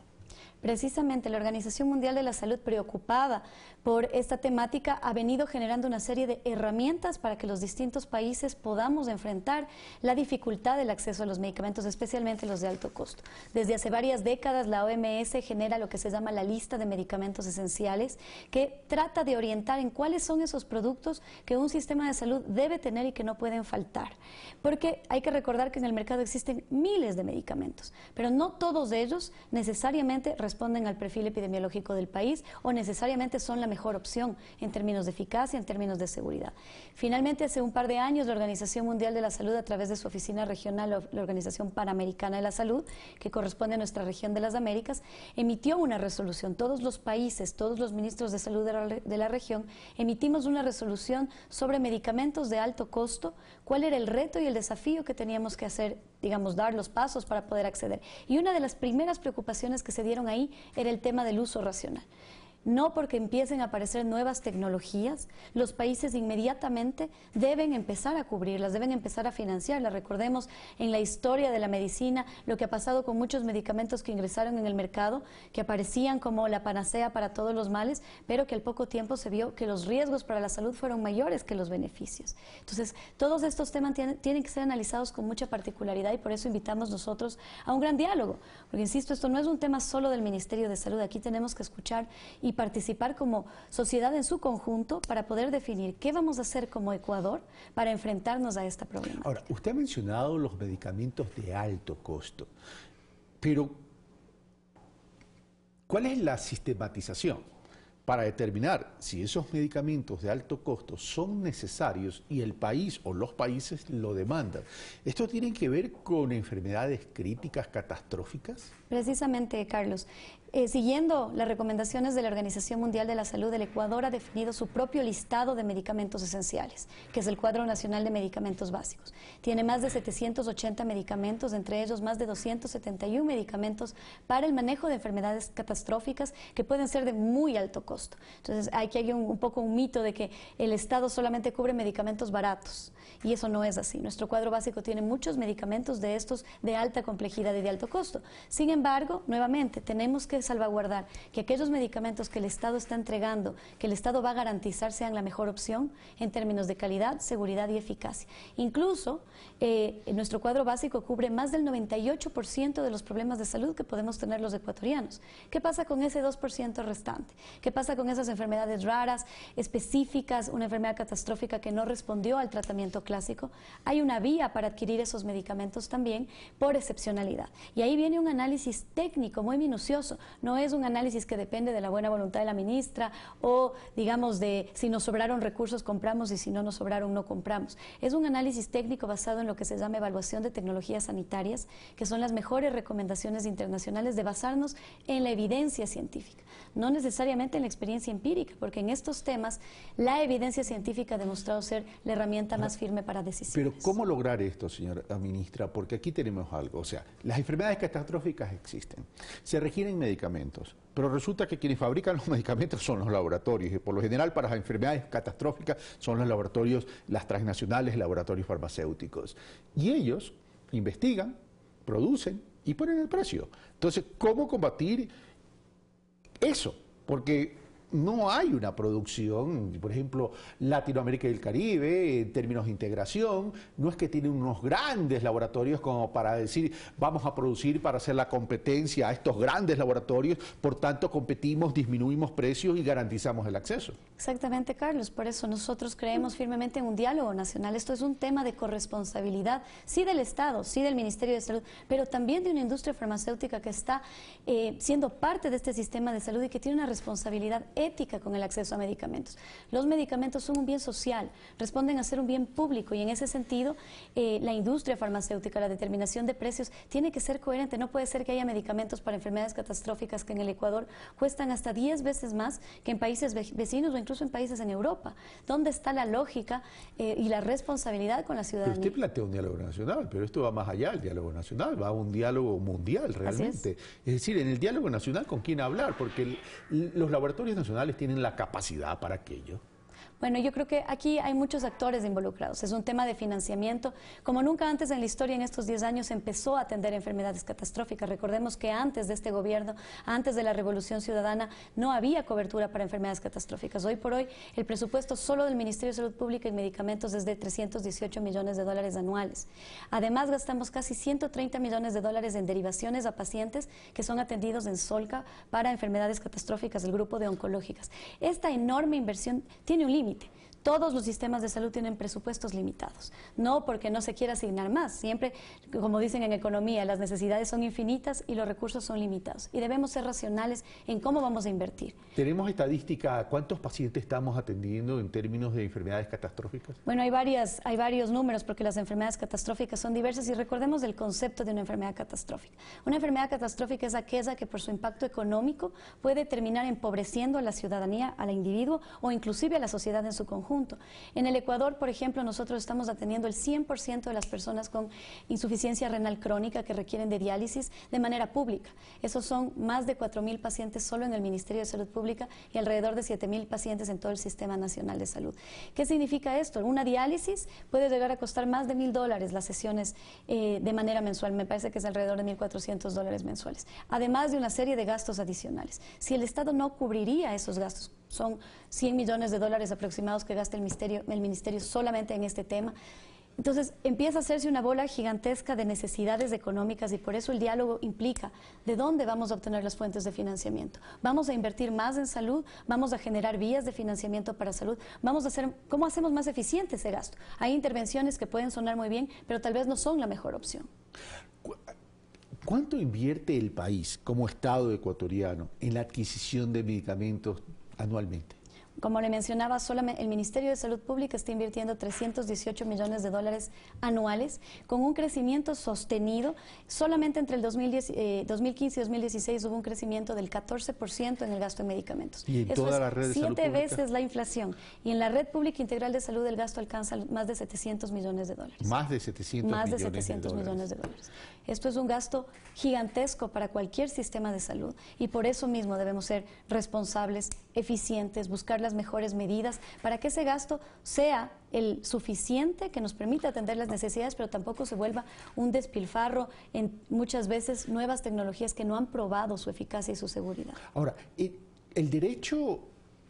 Precisamente la Organización Mundial de la Salud, preocupada por esta temática, ha venido generando una serie de herramientas para que los distintos países podamos enfrentar la dificultad del acceso a los medicamentos, especialmente los de alto costo. Desde hace varias décadas la OMS genera lo que se llama la lista de medicamentos esenciales, que trata de orientar en cuáles son esos productos que un sistema de salud debe tener y que no pueden faltar. Porque hay que recordar que en el mercado existen miles de medicamentos, pero no todos ellos necesariamente responden al perfil epidemiológico del país o necesariamente son la mejor opción en términos de eficacia, en términos de seguridad. Finalmente, hace un par de años, la Organización Mundial de la Salud, a través de su oficina regional, la Organización Panamericana de la Salud, que corresponde a nuestra región de las Américas, emitió una resolución. Todos los países, todos los ministros de salud de la región, emitimos una resolución sobre medicamentos de alto costo, cuál era el reto y el desafío que teníamos que hacer, digamos, dar los pasos para poder acceder. Y una de las primeras preocupaciones que se dieron ahí era el tema del uso racional. No porque empiecen a aparecer nuevas tecnologías, los países inmediatamente deben empezar a cubrirlas, deben empezar a financiarlas. Recordemos en la historia de la medicina lo que ha pasado con muchos medicamentos que ingresaron en el mercado, que aparecían como la panacea para todos los males, pero que al poco tiempo se vio que los riesgos para la salud fueron mayores que los beneficios. Entonces, todos estos temas tienen que ser analizados con mucha particularidad y por eso invitamos nosotros a un gran diálogo. Porque, insisto, esto no es un tema solo del Ministerio de Salud, aquí tenemos que escuchar y participar como sociedad en su conjunto para poder definir qué vamos a hacer como Ecuador para enfrentarnos a esta problemática. Ahora, usted ha mencionado los medicamentos de alto costo, pero ¿cuál es la sistematización para determinar si esos medicamentos de alto costo son necesarios y el país o los países lo demandan? ¿Esto tiene que ver con enfermedades críticas, catastróficas? Precisamente, Carlos. Siguiendo las recomendaciones de la Organización Mundial de la Salud, el Ecuador ha definido su propio listado de medicamentos esenciales, que es el Cuadro Nacional de Medicamentos Básicos. Tiene más de 780 medicamentos, entre ellos más de 271 medicamentos para el manejo de enfermedades catastróficas que pueden ser de muy alto costo. Entonces, hay un poco un mito de que el Estado solamente cubre medicamentos baratos, y eso no es así. Nuestro cuadro básico tiene muchos medicamentos de estos de alta complejidad y de alto costo. Sin embargo, nuevamente, tenemos que salvaguardar que aquellos medicamentos que el Estado está entregando, que el Estado va a garantizar sean la mejor opción en términos de calidad, seguridad y eficacia. Incluso, nuestro cuadro básico cubre más del 98% de los problemas de salud que podemos tener los ecuatorianos. ¿Qué pasa con ese 2% restante? ¿Qué pasa con esas enfermedades raras, específicas, una enfermedad catastrófica que no respondió al tratamiento clásico? Hay una vía para adquirir esos medicamentos también por excepcionalidad. Y ahí viene un análisis técnico muy minucioso. No es un análisis que depende de la buena voluntad de la ministra o, digamos, de si nos sobraron recursos compramos y si no nos sobraron no compramos. Es un análisis técnico basado en lo que se llama evaluación de tecnologías sanitarias, que son las mejores recomendaciones internacionales de basarnos en la evidencia científica, no necesariamente en la experiencia empírica, porque en estos temas la evidencia científica ha demostrado ser la herramienta más firme para decisiones. Pero ¿cómo lograr esto, señora ministra? Porque aquí tenemos algo, o sea, las enfermedades catastróficas existen, se requieren medicamentos, pero resulta que quienes fabrican los medicamentos son los laboratorios y por lo general para las enfermedades catastróficas son los laboratorios, las transnacionales, laboratorios farmacéuticos, y ellos investigan, producen y ponen el precio. Entonces, ¿cómo combatir eso? Porque no hay una producción, por ejemplo, Latinoamérica y el Caribe, en términos de integración, no es que tienen unos grandes laboratorios como para decir, vamos a producir para hacer la competencia a estos grandes laboratorios, por tanto competimos, disminuimos precios y garantizamos el acceso. Exactamente, Carlos, por eso nosotros creemos firmemente en un diálogo nacional. Esto es un tema de corresponsabilidad, sí del Estado, sí del Ministerio de Salud, pero también de una industria farmacéutica que está siendo parte de este sistema de salud y que tiene una responsabilidad ética con el acceso a medicamentos. Los medicamentos son un bien social, responden a ser un bien público y en ese sentido la industria farmacéutica, la determinación de precios tiene que ser coherente. No puede ser que haya medicamentos para enfermedades catastróficas que en el Ecuador cuestan hasta 10 veces más que en países vecinos o incluso en países en Europa. ¿Dónde está la lógica y la responsabilidad con la ciudadanía? Pero usted plantea un diálogo nacional, pero esto va más allá del diálogo nacional, va a un diálogo mundial realmente. Es decir, en el diálogo nacional, ¿con quién hablar? Porque los laboratorios nacionales tienen la capacidad para aquello. Bueno, yo creo que aquí hay muchos actores involucrados. Es un tema de financiamiento. Como nunca antes en la historia, en estos 10 años, empezó a atender enfermedades catastróficas. Recordemos que antes de este gobierno, antes de la Revolución Ciudadana, no había cobertura para enfermedades catastróficas. Hoy por hoy, el presupuesto solo del Ministerio de Salud Pública y Medicamentos es de 318 millones de dólares anuales. Además, gastamos casi 130 millones de dólares en derivaciones a pacientes que son atendidos en Solca para enfermedades catastróficas del grupo de oncológicas. Esta enorme inversión tiene un límite. Todos los sistemas de salud tienen presupuestos limitados, no porque no se quiera asignar más, siempre, como dicen en economía, las necesidades son infinitas y los recursos son limitados y debemos ser racionales en cómo vamos a invertir. ¿Tenemos estadística cuántos pacientes estamos atendiendo en términos de enfermedades catastróficas? Bueno, hay varios números porque las enfermedades catastróficas son diversas y recordemos el concepto de una enfermedad catastrófica. Una enfermedad catastrófica es aquella que por su impacto económico puede terminar empobreciendo a la ciudadanía, al individuo o inclusive a la sociedad en su conjunto. En el Ecuador, por ejemplo, nosotros estamos atendiendo el 100% de las personas con insuficiencia renal crónica que requieren de diálisis de manera pública. Esos son más de 4.000 pacientes solo en el Ministerio de Salud Pública y alrededor de 7.000 pacientes en todo el Sistema Nacional de Salud. ¿Qué significa esto? Una diálisis puede llegar a costar más de $1.000 las sesiones de manera mensual. Me parece que es alrededor de $1.400 mensuales. Además de una serie de gastos adicionales. Si el Estado no cubriría esos gastos, son 100 millones de dólares aproximados que gasta el ministerio solamente en este tema. Entonces empieza a hacerse una bola gigantesca de necesidades económicas y por eso el diálogo implica de dónde vamos a obtener las fuentes de financiamiento. Vamos a invertir más en salud, vamos a generar vías de financiamiento para salud, vamos a hacer, ¿cómo hacemos más eficiente ese gasto? Hay intervenciones que pueden sonar muy bien, pero tal vez no son la mejor opción. ¿Cuánto invierte el país como Estado ecuatoriano en la adquisición de medicamentos anualmente? Como le mencionaba, solamente el Ministerio de Salud Pública está invirtiendo 318 millones de dólares anuales, con un crecimiento sostenido. Solamente entre el 2015 y 2016 hubo un crecimiento del 14% en el gasto en medicamentos. ¿Y en toda la red de salud pública? 7 veces la inflación. Y en la red pública integral de salud el gasto alcanza más de 700 millones de dólares. Más de 700 millones de dólares. Esto es un gasto gigantesco para cualquier sistema de salud y por eso mismo debemos ser responsables, eficientes, buscar las mejores medidas para que ese gasto sea el suficiente que nos permita atender las necesidades, pero tampoco se vuelva un despilfarro en muchas veces nuevas tecnologías que no han probado su eficacia y su seguridad. Ahora, el derecho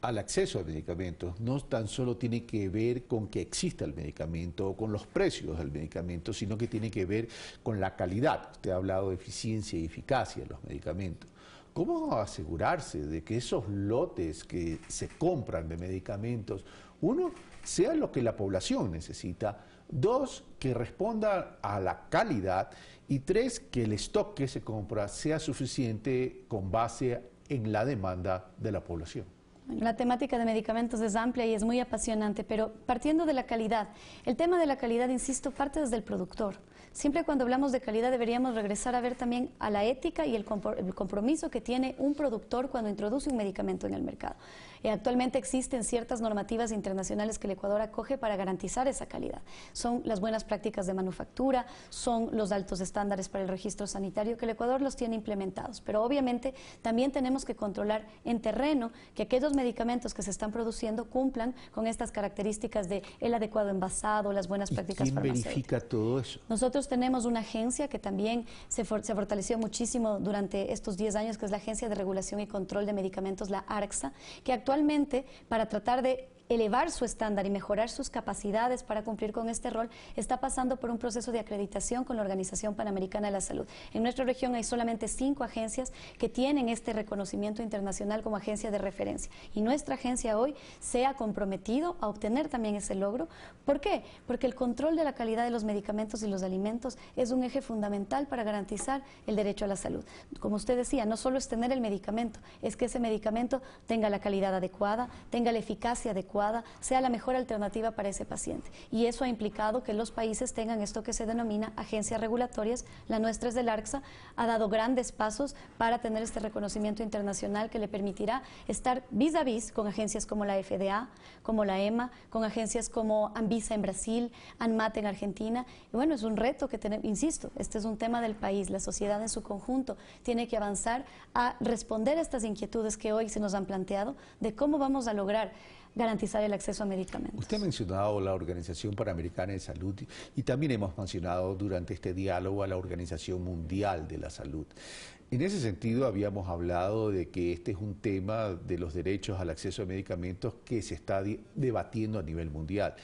al acceso a medicamentos no tan solo tiene que ver con que exista el medicamento o con los precios del medicamento, sino que tiene que ver con la calidad. Usted ha hablado de eficiencia y eficacia de los medicamentos. ¿Cómo asegurarse de que esos lotes que se compran de medicamentos, uno, sea lo que la población necesita, dos, que responda a la calidad y tres, que el stock que se compra sea suficiente con base en la demanda de la población? La temática de medicamentos es amplia y es muy apasionante, pero partiendo de la calidad, el tema de la calidad, insisto, parte desde el productor. Siempre cuando hablamos de calidad deberíamos regresar a ver también a la ética y el compromiso que tiene un productor cuando introduce un medicamento en el mercado. Actualmente existen ciertas normativas internacionales que el Ecuador acoge para garantizar esa calidad. Son las buenas prácticas de manufactura, son los altos estándares para el registro sanitario que el Ecuador los tiene implementados. Pero obviamente también tenemos que controlar en terreno que aquellos medicamentos que se están produciendo cumplan con estas características de el adecuado envasado, las buenas prácticas farmacéuticas. ¿Quién verifica todo eso? Nosotros tenemos una agencia que también se fortaleció muchísimo durante estos 10 años, que es la Agencia de Regulación y Control de Medicamentos, la ARCSA, que actualmente, para tratar de elevar su estándar y mejorar sus capacidades para cumplir con este rol, está pasando por un proceso de acreditación con la Organización Panamericana de la Salud. En nuestra región hay solamente 5 agencias que tienen este reconocimiento internacional como agencia de referencia. Y nuestra agencia hoy se ha comprometido a obtener también ese logro. ¿Por qué? Porque el control de la calidad de los medicamentos y los alimentos es un eje fundamental para garantizar el derecho a la salud. Como usted decía, no solo es tener el medicamento, es que ese medicamento tenga la calidad adecuada, tenga la eficacia adecuada, sea la mejor alternativa para ese paciente. Y eso ha implicado que los países tengan esto que se denomina agencias regulatorias. La nuestra es del ARCSA, ha dado grandes pasos para tener este reconocimiento internacional que le permitirá estar vis a vis con agencias como la FDA, como la EMA, con agencias como Anvisa en Brasil, ANMAT en Argentina. Y bueno, es un reto que tenemos, insisto, este es un tema del país, la sociedad en su conjunto tiene que avanzar a responder a estas inquietudes que hoy se nos han planteado de cómo vamos a lograr garantizar el acceso a medicamentos. Usted ha mencionado la Organización Panamericana de Salud y también hemos mencionado durante este diálogo a la Organización Mundial de la Salud. En ese sentido, habíamos hablado de que este es un tema de los derechos al acceso a medicamentos que se está debatiendo a nivel mundial.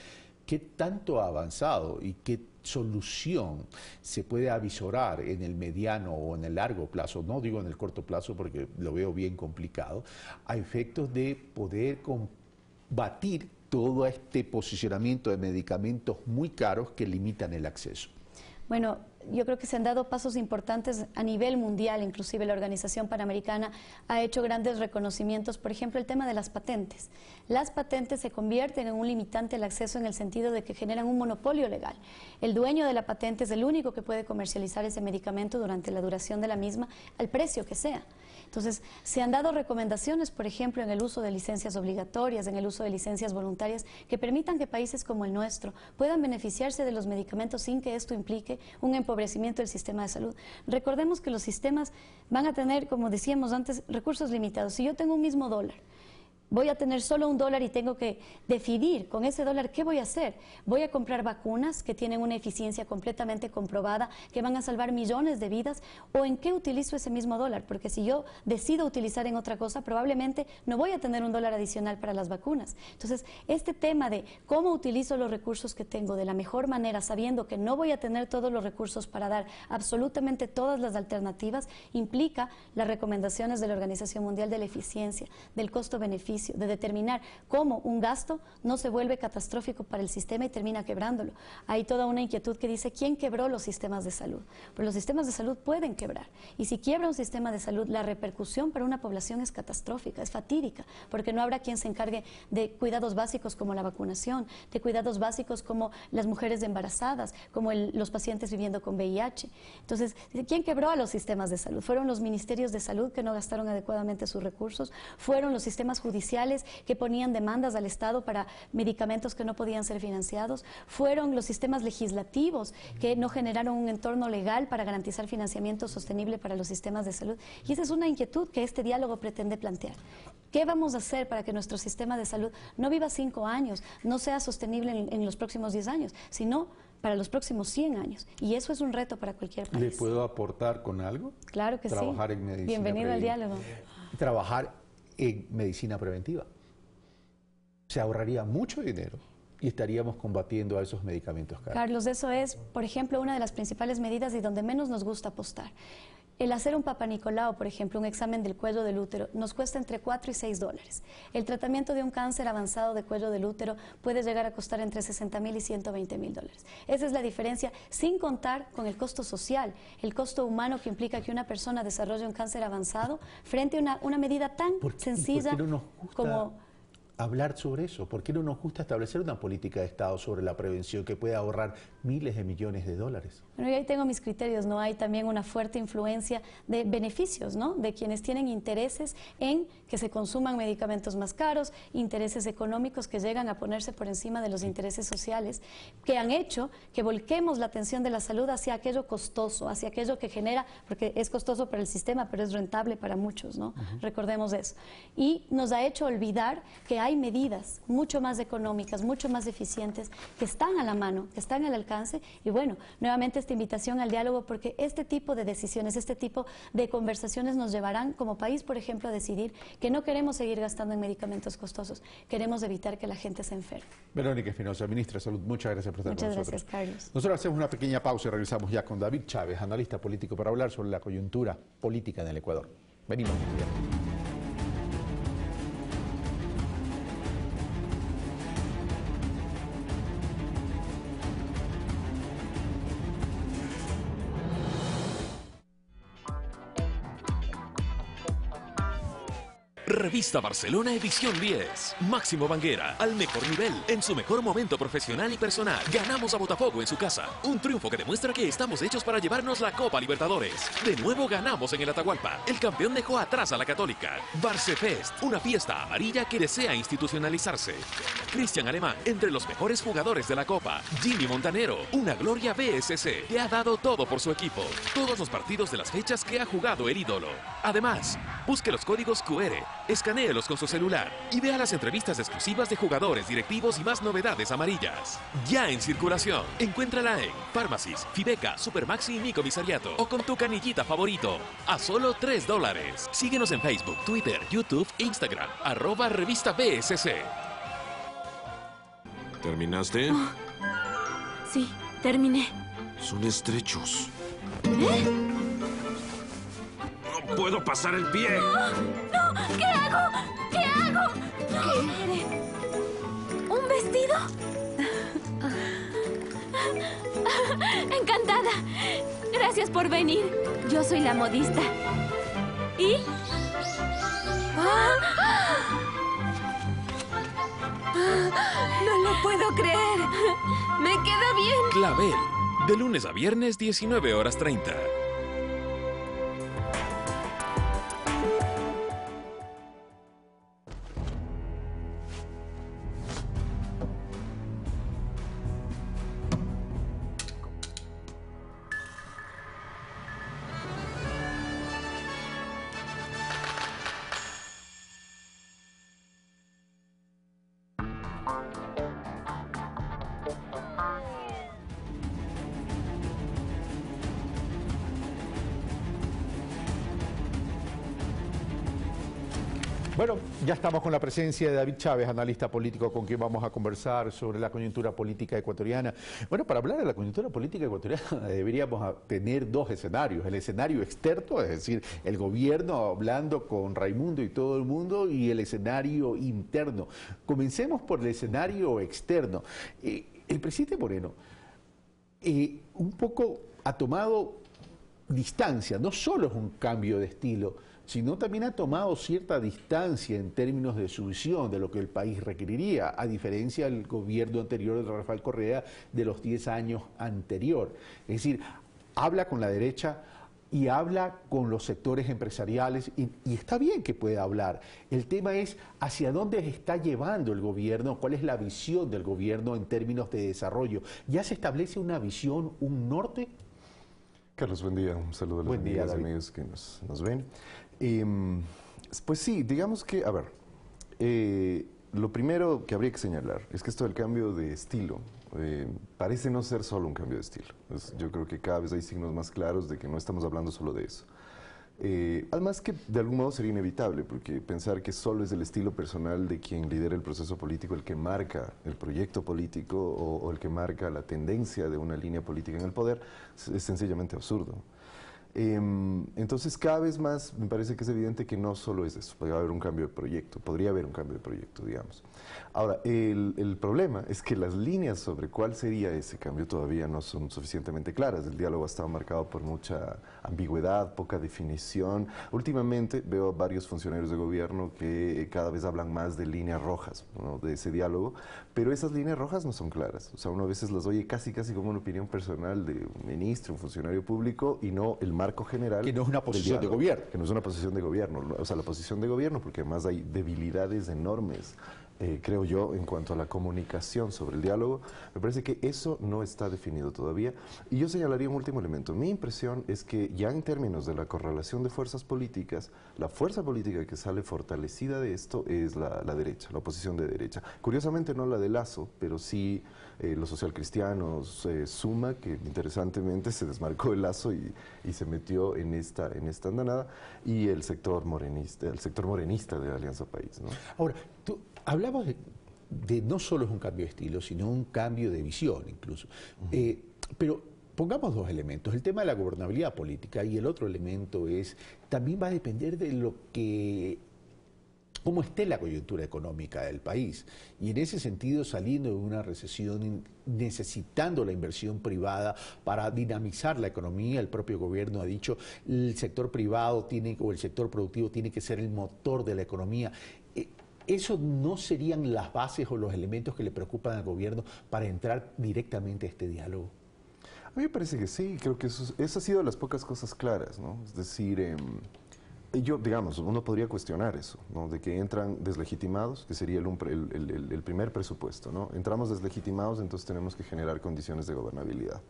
¿Qué tanto ha avanzado y qué solución se puede avisorar en el mediano o en el largo plazo? No digo en el corto plazo porque lo veo bien complicado, a efectos de poder combatir todo este posicionamiento de medicamentos muy caros que limitan el acceso. Bueno, yo creo que se han dado pasos importantes a nivel mundial, inclusive la Organización Panamericana ha hecho grandes reconocimientos, por ejemplo, el tema de las patentes. Las patentes se convierten en un limitante al acceso en el sentido de que generan un monopolio legal. El dueño de la patente es el único que puede comercializar ese medicamento durante la duración de la misma, al precio que sea. Entonces, se han dado recomendaciones, por ejemplo, en el uso de licencias obligatorias, en el uso de licencias voluntarias, que permitan que países como el nuestro puedan beneficiarse de los medicamentos sin que esto implique un empobrecimiento del sistema de salud. Recordemos que los sistemas van a tener, como decíamos antes, recursos limitados. Si yo tengo un mismo dólar, voy a tener solo $1 y tengo que decidir con ese dólar qué voy a hacer. Voy a comprar vacunas que tienen una eficiencia completamente comprobada, que van a salvar millones de vidas, o en qué utilizo ese mismo dólar, porque si yo decido utilizar en otra cosa, probablemente no voy a tener $1 adicional para las vacunas. Entonces, este tema de cómo utilizo los recursos que tengo de la mejor manera, sabiendo que no voy a tener todos los recursos para dar absolutamente todas las alternativas, implica las recomendaciones de la Organización Mundial de la Eficiencia, del costo-beneficio, de determinar cómo un gasto no se vuelve catastrófico para el sistema y termina quebrándolo. Hay toda una inquietud que dice, ¿quién quebró los sistemas de salud? Pero los sistemas de salud pueden quebrar. Y si quiebra un sistema de salud, la repercusión para una población es catastrófica, es fatídica, porque no habrá quien se encargue de cuidados básicos como la vacunación, de cuidados básicos como las mujeres embarazadas, como los pacientes viviendo con VIH. Entonces, ¿quién quebró a los sistemas de salud? ¿Fueron los ministerios de salud que no gastaron adecuadamente sus recursos? ¿Fueron los sistemas judiciales que ponían demandas al Estado para medicamentos que no podían ser financiados? ¿Fueron los sistemas legislativos que no generaron un entorno legal para garantizar financiamiento sostenible para los sistemas de salud? Y esa es una inquietud que este diálogo pretende plantear. ¿Qué vamos a hacer para que nuestro sistema de salud no viva 5 años, no sea sostenible en los próximos 10 años, sino para los próximos 100 años? Y eso es un reto para cualquier país. ¿Le puedo aportar con algo? Claro que sí. Trabajar en medicina. Bienvenido al diálogo. Trabajar en medicina preventiva. Se ahorraría mucho dinero y estaríamos combatiendo a esos medicamentos caros. Carlos, eso es, por ejemplo, una de las principales medidas y donde menos nos gusta apostar. El hacer un Papa Nicolau, por ejemplo, un examen del cuello del útero, nos cuesta entre $4 y $6. El tratamiento de un cáncer avanzado de cuello del útero puede llegar a costar entre $60,000 y $120,000. Esa es la diferencia, sin contar con el costo social, el costo humano que implica que una persona desarrolle un cáncer avanzado frente a una medida tan sencilla como hablar sobre eso. ¿Por qué no nos gusta establecer una política de Estado sobre la prevención que pueda ahorrar miles de millones de dólares? Bueno, yo ahí tengo mis criterios, ¿no? Hay también una fuerte influencia de beneficios, ¿no? De quienes tienen intereses en que se consuman medicamentos más caros, intereses económicos que llegan a ponerse por encima de los intereses sociales, que han hecho que volquemos la atención de la salud hacia aquello costoso, hacia aquello que genera, porque es costoso para el sistema, pero es rentable para muchos, ¿no? Recordemos eso. Y nos ha hecho olvidar que hay medidas mucho más económicas, mucho más eficientes, que están a la mano, que están al alcance. Y bueno, nuevamente esta invitación al diálogo, porque este tipo de decisiones, este tipo de conversaciones nos llevarán como país, por ejemplo, a decidir que no queremos seguir gastando en medicamentos costosos, queremos evitar que la gente se enferme. Verónica Espinosa, Ministra de Salud, muchas gracias por estar con nosotros. Muchas gracias, Carlos. Nosotros hacemos una pequeña pausa y regresamos ya con David Chávez, analista político, para hablar sobre la coyuntura política en el Ecuador. Venimos. Revista Barcelona edición 10. Máximo Banguera, al mejor nivel, en su mejor momento profesional y personal. Ganamos a Botafogo en su casa. Un triunfo que demuestra que estamos hechos para llevarnos la Copa Libertadores. De nuevo ganamos en el Atahualpa. El campeón dejó atrás a la Católica. Barcefest, una fiesta amarilla que desea institucionalizarse. Cristian Alemán, entre los mejores jugadores de la Copa. Jimmy Montanero, una gloria BSC, que ha dado todo por su equipo. Todos los partidos de las fechas que ha jugado el ídolo. Además, busque los códigos QR Escanéelos con su celular y vea las entrevistas exclusivas de jugadores, directivos y más novedades amarillas. Ya en circulación. Encuéntrala en Pharmacies, Fibeca, Supermaxi y Mi Comisariato o con tu canillita favorito a solo $3. Síguenos en Facebook, Twitter, YouTube, Instagram, @revista BSC. ¿Terminaste? Oh, sí, terminé. Son estrechos. ¿Eh? ¡No puedo pasar el pie! ¡No! ¿Qué hago? ¿Qué hago? ¿Qué eres? ¿Un vestido? Encantada. Gracias por venir. Yo soy la modista. ¿Y? No lo puedo creer. Me queda bien. Clavel, de lunes a viernes, 19:30. Bueno, ya estamos con la presencia de David Chávez, analista político, con quien vamos a conversar sobre la coyuntura política ecuatoriana. Bueno, para hablar de la coyuntura política ecuatoriana deberíamos tener dos escenarios. El escenario externo, es decir, el gobierno hablando con Raimundo y todo el mundo, y el escenario interno. Comencemos por el escenario externo. El presidente Moreno un poco ha tomado distancia, no solo es un cambio de estilo, sino también ha tomado cierta distancia en términos de su visión de lo que el país requeriría, a diferencia del gobierno anterior de Rafael Correa de los 10 años anterior. Es decir, habla con la derecha y habla con los sectores empresariales, y está bien que pueda hablar. El tema es hacia dónde está llevando el gobierno, cuál es la visión del gobierno en términos de desarrollo. ¿Ya se establece una visión, un norte? Carlos, buen día. Un saludo a los amigos que nos ven. Pues sí, digamos que, a ver, lo primero que habría que señalar es que esto del cambio de estilo parece no ser solo un cambio de estilo. Yo creo que cada vez hay signos más claros de que no estamos hablando solo de eso. Además que de algún modo sería inevitable, porque pensar que solo es el estilo personal de quien lidera el proceso político el que marca el proyecto político o el que marca la tendencia de una línea política en el poder es sencillamente absurdo. Entonces cada vez más me parece que es evidente que no solo es eso, podría haber un cambio de proyecto, digamos. Ahora, el problema es que las líneas sobre cuál sería ese cambio todavía no son suficientemente claras. El diálogo ha estado marcado por mucha ambigüedad, poca definición. Últimamente veo varios funcionarios de gobierno que cada vez hablan más de líneas rojas, ¿no?, de ese diálogo, pero esas líneas rojas no son claras. O sea, uno a veces las oye casi como una opinión personal de un ministro, un funcionario público, y no el marco general. Que no es una posición de gobierno. Que no es una posición de gobierno. O sea, la posición de gobierno, porque además hay debilidades enormes, creo yo, en cuanto a la comunicación sobre el diálogo. Me parece que eso no está definido todavía. Y yo señalaría un último elemento. Mi impresión es que ya en términos de la correlación de fuerzas políticas, la fuerza política que sale fortalecida de esto es la derecha, la oposición de derecha. Curiosamente no la de Lazo, pero sí los socialcristianos, Suma, que interesantemente se desmarcó de Lazo y se metió en esta andanada, y el sector morenista de Alianza País, ¿no? Ahora, tú hablabas de no solo es un cambio de estilo, sino un cambio de visión incluso. Pero pongamos dos elementos, el tema de la gobernabilidad política, y el otro elemento es, también va a depender de cómo esté la coyuntura económica del país. Y en ese sentido, saliendo de una recesión, necesitando la inversión privada para dinamizar la economía, el propio gobierno ha dicho, el sector privado o el sector productivo tiene que ser el motor de la economía. ¿Eso no serían las bases o los elementos que le preocupan al gobierno para entrar directamente a este diálogo? A mí me parece que sí, creo que eso ha sido de las pocas cosas claras, ¿no? Es decir, digamos, uno podría cuestionar eso, ¿no?, de que entran deslegitimados, que sería el primer presupuesto, ¿no? Entramos deslegitimados, entonces tenemos que generar condiciones de gobernabilidad.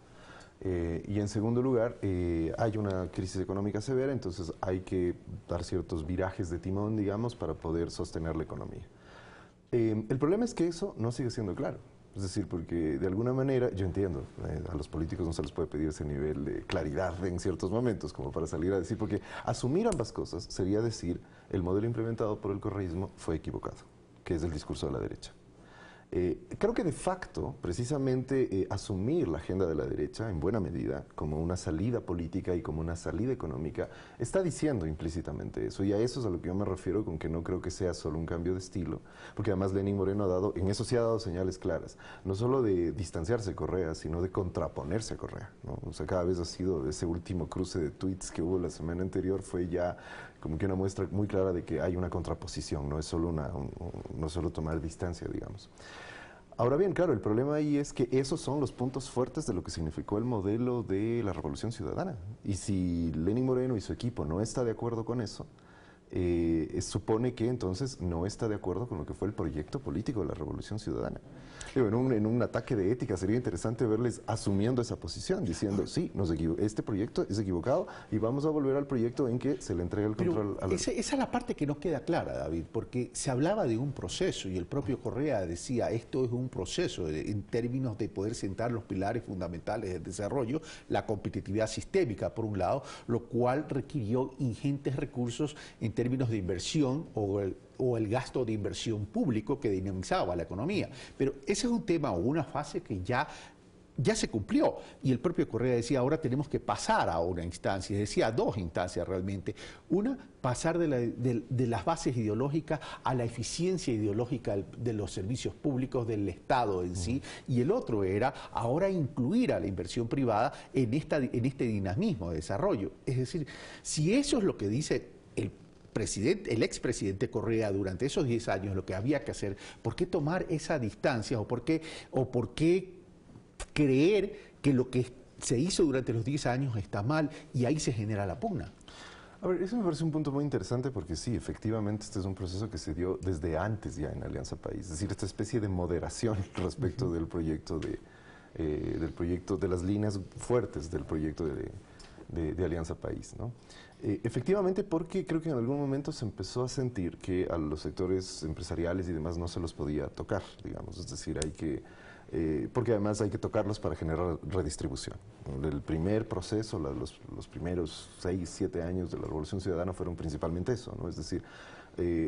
Y en segundo lugar, hay una crisis económica severa, entonces hay que dar ciertos virajes de timón, digamos, para poder sostener la economía. El problema es que eso no sigue siendo claro. Es decir, porque de alguna manera, yo entiendo, a los políticos no se les puede pedir ese nivel de claridad en ciertos momentos como para salir a decir, porque asumir ambas cosas sería decir el modelo implementado por el correísmo fue equivocado, que es el discurso de la derecha. Creo que de facto, precisamente, asumir la agenda de la derecha, en buena medida, como una salida política y como una salida económica, está diciendo implícitamente eso. Y a eso es a lo que yo me refiero con que no creo que sea solo un cambio de estilo, porque además Lenín Moreno ha dado, en eso sí ha dado señales claras, no solo de distanciarse de Correa, sino de contraponerse a Correa, ¿no? O sea, cada vez ha sido ese último cruce de tweets que hubo la semana anterior, fue ya como que una muestra muy clara de que hay una contraposición, no es solo, no solo tomar distancia, digamos. Ahora bien, claro, el problema ahí es que esos son los puntos fuertes de lo que significó el modelo de la Revolución Ciudadana. Y si Lenín Moreno y su equipo no está de acuerdo con eso, supone que entonces no está de acuerdo con lo que fue el proyecto político de la Revolución Ciudadana. Digo, en un ataque de ética sería interesante verles asumiendo esa posición, diciendo, sí, este proyecto es equivocado y vamos a volver al proyecto en que se le entrega el control a la... Esa es la parte que no queda clara, David, porque se hablaba de un proceso y el propio Correa decía, esto es un proceso en términos de poder sentar los pilares fundamentales del desarrollo, la competitividad sistémica, por un lado, lo cual requirió ingentes recursos en términos de inversión o el gasto de inversión público que dinamizaba la economía. Pero ese es un tema o una fase que ya se cumplió. Y el propio Correa decía, ahora tenemos que pasar a una instancia, decía dos instancias realmente. Una, pasar de las bases ideológicas a la eficiencia ideológica de los servicios públicos del Estado en sí. Y el otro era ahora incluir a la inversión privada en este dinamismo de desarrollo. Es decir, si eso es lo que dice el expresidente Correa durante esos 10 años, lo que había que hacer, ¿por qué tomar esa distancia o por qué creer que lo que se hizo durante los 10 años está mal y ahí se genera la pugna? A ver, eso me parece un punto muy interesante porque sí, efectivamente este es un proceso que se dio desde antes ya en Alianza País, es decir, esta especie de moderación respecto del proyecto de las líneas fuertes del proyecto de Alianza País, ¿no? Efectivamente, porque creo que en algún momento se empezó a sentir que a los sectores empresariales y demás no se los podía tocar, digamos, es decir, porque además hay que tocarlos para generar redistribución. El primer proceso, los primeros 6, 7 años de la Revolución Ciudadana fueron principalmente eso, ¿no? Es decir,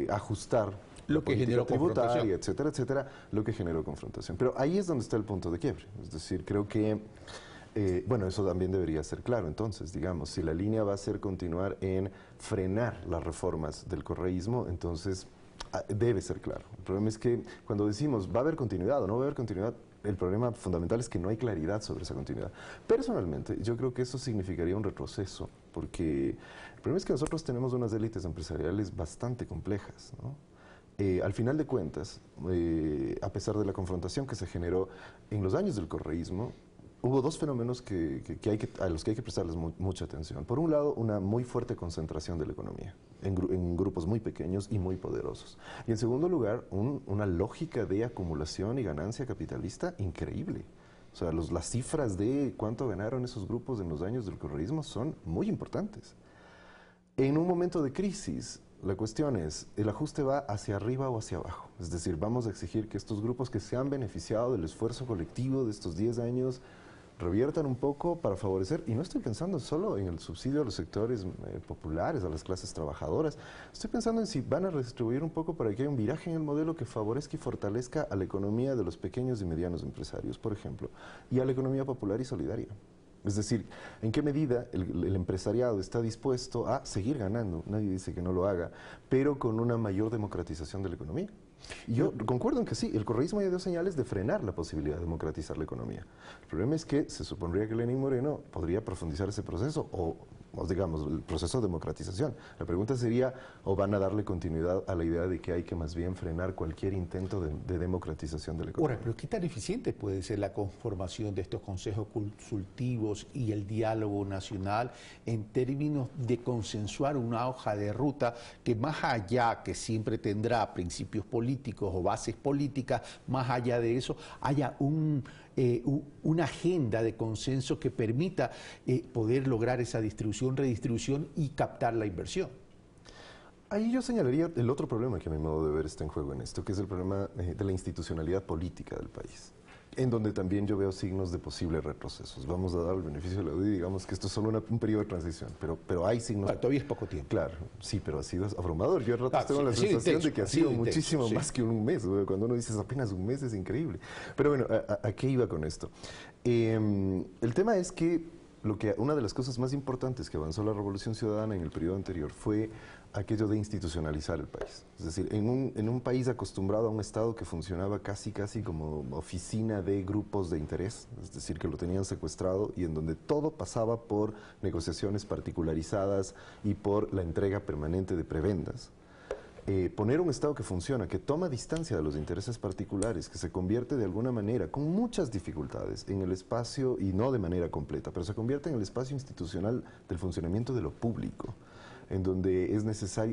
ajustar lo que generó tributaria, etcétera, etcétera, lo que generó confrontación. Pero ahí es donde está el punto de quiebre, es decir, creo que bueno, eso también debería ser claro. Entonces, digamos, si la línea va a ser continuar en frenar las reformas del correísmo, entonces debe ser claro. El problema es que cuando decimos va a haber continuidad o no va a haber continuidad, el problema fundamental es que no hay claridad sobre esa continuidad. Personalmente, yo creo que eso significaría un retroceso, porque el problema es que nosotros tenemos unas élites empresariales bastante complejas, ¿no? Al final de cuentas, a pesar de la confrontación que se generó en los años del correísmo, hubo dos fenómenos a los que hay que prestarles mucha atención. Por un lado, una muy fuerte concentración de la economía en grupos muy pequeños y muy poderosos. Y en segundo lugar, una lógica de acumulación y ganancia capitalista increíble. O sea, las cifras de cuánto ganaron esos grupos en los años del correísmo son muy importantes. En un momento de crisis, la cuestión es, ¿el ajuste va hacia arriba o hacia abajo? Es decir, vamos a exigir que estos grupos que se han beneficiado del esfuerzo colectivo de estos 10 años reviertan un poco para favorecer, y no estoy pensando solo en el subsidio a los sectores populares, a las clases trabajadoras, estoy pensando en si van a redistribuir un poco para que haya un viraje en el modelo que favorezca y fortalezca a la economía de los pequeños y medianos empresarios, por ejemplo, y a la economía popular y solidaria. Es decir, ¿en qué medida el empresariado está dispuesto a seguir ganando? Nadie dice que no lo haga, pero con una mayor democratización de la economía. Y yo concuerdo en que sí, el correísmo ya dio señales de frenar la posibilidad de democratizar la economía. El problema es que se supondría que Lenín Moreno podría profundizar ese proceso o digamos, el proceso de democratización. La pregunta sería, ¿o van a darle continuidad a la idea de que hay que más bien frenar cualquier intento de democratización de la economía? Ahora, pero ¿qué tan eficiente puede ser la conformación de estos consejos consultivos y el diálogo nacional en términos de consensuar una hoja de ruta que más allá, que siempre tendrá principios políticos o bases políticas, más allá de eso, haya un una agenda de consenso que permita poder lograr esa distribución, redistribución y captar la inversión. Ahí yo señalaría el otro problema que a mi modo de ver está en juego en esto, que es el problema de la institucionalidad política del país, en donde también yo veo signos de posibles retrocesos. Vamos a dar el beneficio de la duda y digamos que esto es solo un periodo de transición, pero hay signos... Bueno, todavía es poco tiempo. Claro, sí, pero ha sido abrumador. Yo al rato tengo la sensación de que ha sido muchísimo más que un mes. Cuando uno dice apenas un mes es increíble. Pero bueno, ¿a qué iba con esto? El tema es que una de las cosas más importantes que avanzó la Revolución Ciudadana en el periodo anterior fue aquello de institucionalizar el país. Es decir, en un país acostumbrado a un Estado que funcionaba casi como oficina de grupos de interés, es decir, que lo tenían secuestrado y en donde todo pasaba por negociaciones particularizadas y por la entrega permanente de prebendas. Poner un Estado que funciona, que toma distancia de los intereses particulares, que se convierte de alguna manera, con muchas dificultades, en el espacio, y no de manera completa, pero se convierte en el espacio institucional del funcionamiento de lo público, en donde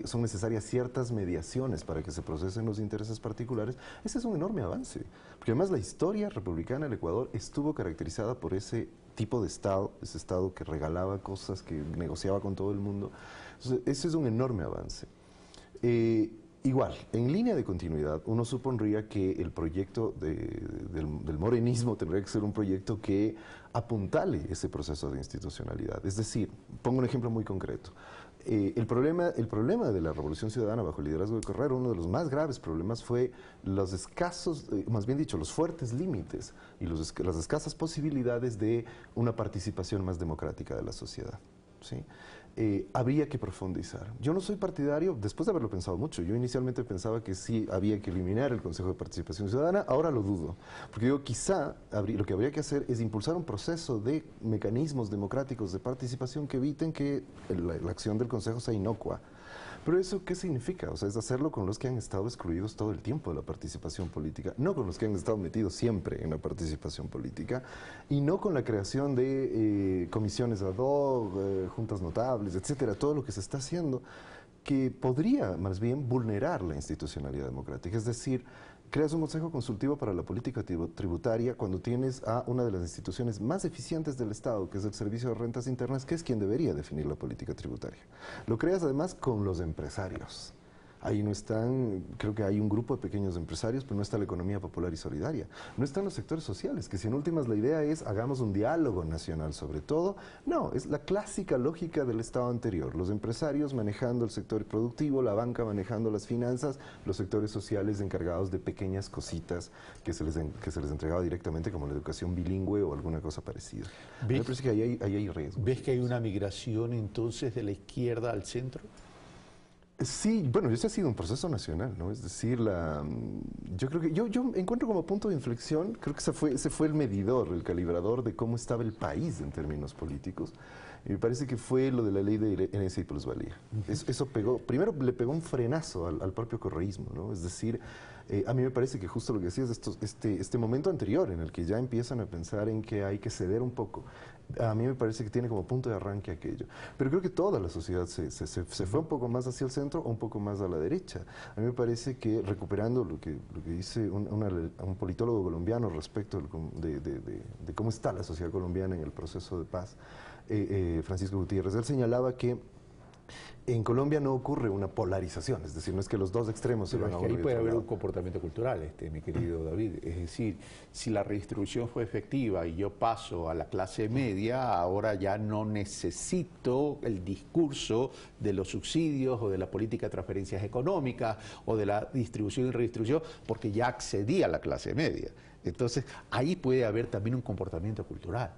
son necesarias ciertas mediaciones para que se procesen los intereses particulares. Ese es un enorme avance, porque además la historia republicana del Ecuador estuvo caracterizada por ese tipo de Estado, ese Estado que regalaba cosas, que negociaba con todo el mundo. Entonces, ese es un enorme avance. Igual, en línea de continuidad, uno supondría que el proyecto del morenismo tendría que ser un proyecto que apuntale ese proceso de institucionalidad. Es decir, pongo un ejemplo muy concreto. El problema de la Revolución Ciudadana bajo el liderazgo de Correa, uno de los más graves problemas fue los escasos, más bien dicho, los fuertes límites y las escasas posibilidades de una participación más democrática de la sociedad, ¿sí? Habría que profundizar. Yo no soy partidario, después de haberlo pensado mucho, yo inicialmente pensaba que sí había que eliminar el Consejo de Participación Ciudadana, ahora lo dudo, porque digo, quizá lo que habría que hacer es impulsar un proceso de mecanismos democráticos de participación que eviten que la acción del Consejo sea inocua. Pero ¿eso qué significa? O sea, es hacerlo con los que han estado excluidos todo el tiempo de la participación política, no con los que han estado metidos siempre en la participación política, y no con la creación de comisiones ad hoc, juntas notables, etcétera, todo lo que se está haciendo, que podría más bien vulnerar la institucionalidad democrática. Es decir, creas un consejo consultivo para la política tributaria cuando tienes a una de las instituciones más eficientes del Estado, que es el Servicio de Rentas Internas, que es quien debería definir la política tributaria. Lo creas además con los empresarios. Ahí no están, creo que hay un grupo de pequeños empresarios, pero no está la economía popular y solidaria. No están los sectores sociales, que si en últimas la idea es hagamos un diálogo nacional sobre todo. No, es la clásica lógica del Estado anterior. Los empresarios manejando el sector productivo, la banca manejando las finanzas, los sectores sociales encargados de pequeñas cositas que se les entregaba directamente, como la educación bilingüe o alguna cosa parecida. Me parece que ahí hay riesgos. ¿Ves que hay una migración entonces de la izquierda al centro? Sí, bueno, ese ha sido un proceso nacional, ¿no? Es decir, yo creo que yo encuentro como punto de inflexión, creo que ese fue el medidor, el calibrador de cómo estaba el país en términos políticos. Y me parece que fue lo de la ley de herencia y plusvalía. Eso pegó, primero le pegó un frenazo al propio correísmo, ¿no? Es decir, a mí me parece que justo lo que decías, este momento anterior en el que ya empiezan a pensar en que hay que ceder un poco, a mí me parece que tiene como punto de arranque aquello. Pero creo que toda la sociedad se fue un poco más hacia el centro o un poco más a la derecha. A mí me parece que, recuperando lo que dice un politólogo colombiano respecto de cómo está la sociedad colombiana en el proceso de paz, Francisco Gutiérrez, él señalaba que en Colombia no ocurre una polarización, es decir, no es que los dos extremos se van a unir. Ahí puede haber un comportamiento cultural, mi querido David. Es decir, si la redistribución fue efectiva y yo paso a la clase media, ahora ya no necesito el discurso de los subsidios o de la política de transferencias económicas o de la distribución y redistribución, porque ya accedí a la clase media. Entonces, ahí puede haber también un comportamiento cultural.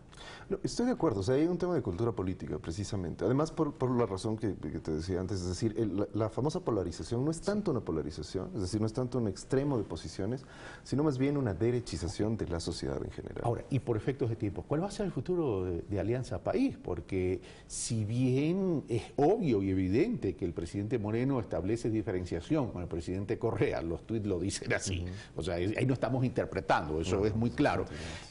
No, estoy de acuerdo, o sea, hay un tema de cultura política, precisamente. Además, por la razón que te decía antes, es decir, la famosa polarización no es tanto una polarización, es decir, no es tanto un extremo de posiciones, sino más bien una derechización de la sociedad en general. Ahora, y por efectos de tiempo, ¿cuál va a ser el futuro de Alianza País? Porque si bien es obvio y evidente que el presidente Moreno establece diferenciación con el presidente Correa, los tuits lo dicen así, o sea, ahí no estamos interpretando, eso es muy claro.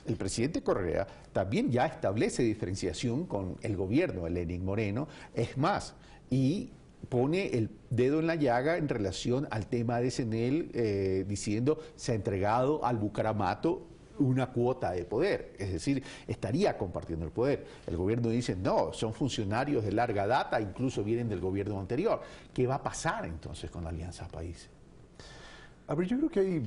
El presidente Correa también ya establece diferenciación con el gobierno de Lenín Moreno, es más, y pone el dedo en la llaga en relación al tema de Senel, diciendo se ha entregado al Bucaramato una cuota de poder, es decir, estaría compartiendo el poder. El gobierno dice, no, son funcionarios de larga data, incluso vienen del gobierno anterior. ¿Qué va a pasar entonces con la Alianza País? A ver, yo creo que hay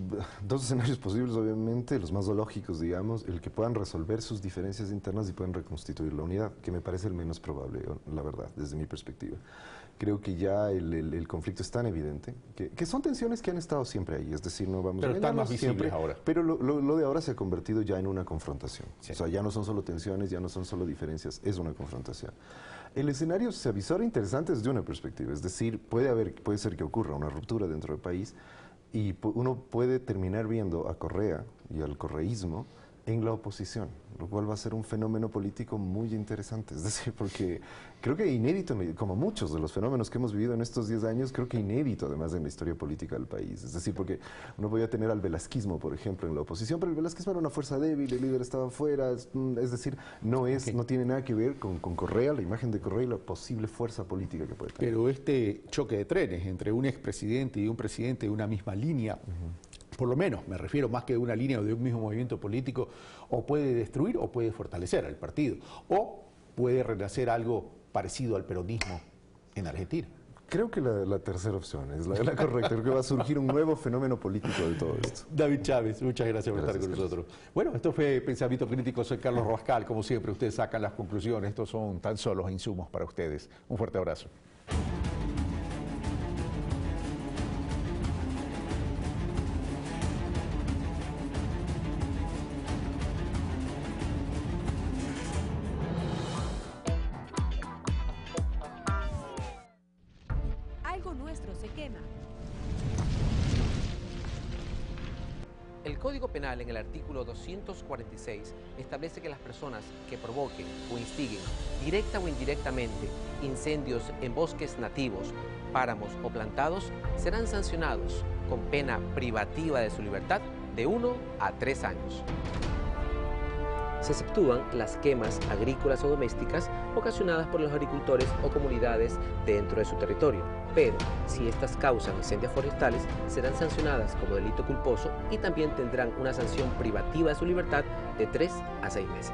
dos escenarios posibles, obviamente, los más lógicos, digamos, el que puedan resolver sus diferencias internas y puedan reconstituir la unidad, que me parece el menos probable, la verdad, desde mi perspectiva. Creo que ya el conflicto es tan evidente que son tensiones que han estado siempre ahí, es decir, no vamos a están más visibles ahora. Pero lo de ahora se ha convertido ya en una confrontación. Sí. O sea, ya no son solo tensiones, ya no son solo diferencias, es una confrontación. El escenario se avisora interesante desde una perspectiva, es decir, puede ser que ocurra una ruptura dentro del país y uno puede terminar viendo a Correa y al correísmo en la oposición, lo cual va a ser un fenómeno político muy interesante, es decir, porque creo que inédito, como muchos de los fenómenos que hemos vivido en estos 10 años, creo que inédito además en la historia política del país, es decir, porque uno podía tener al velasquismo, por ejemplo, en la oposición, pero el velasquismo era una fuerza débil, el líder estaba afuera, es decir, no tiene nada que ver con Correa, la imagen de Correa y la posible fuerza política que puede tener. Pero este choque de trenes entre un expresidente y un presidente de una misma línea, por lo menos, me refiero más que de una línea o de un mismo movimiento político, o puede destruir o puede fortalecer al partido, o puede renacer algo parecido al peronismo en Argentina. Creo que la tercera opción es la correcta, creo que va a surgir un nuevo fenómeno político de todo esto. David Chávez, muchas gracias por estar con nosotros. Bueno, esto fue Pensamiento Crítico, soy Carlos Rabascal, como siempre ustedes sacan las conclusiones, estos son tan solo los insumos para ustedes. Un fuerte abrazo. El Código Penal en el artículo 246 establece que las personas que provoquen o instiguen directa o indirectamente incendios en bosques nativos, páramos o plantados serán sancionados con pena privativa de su libertad de 1 a 3 años. Se exceptúan las quemas agrícolas o domésticas ocasionadas por los agricultores o comunidades dentro de su territorio, pero si estas causan incendios forestales serán sancionadas como delito culposo y también tendrán una sanción privativa de su libertad de 3 a 6 meses.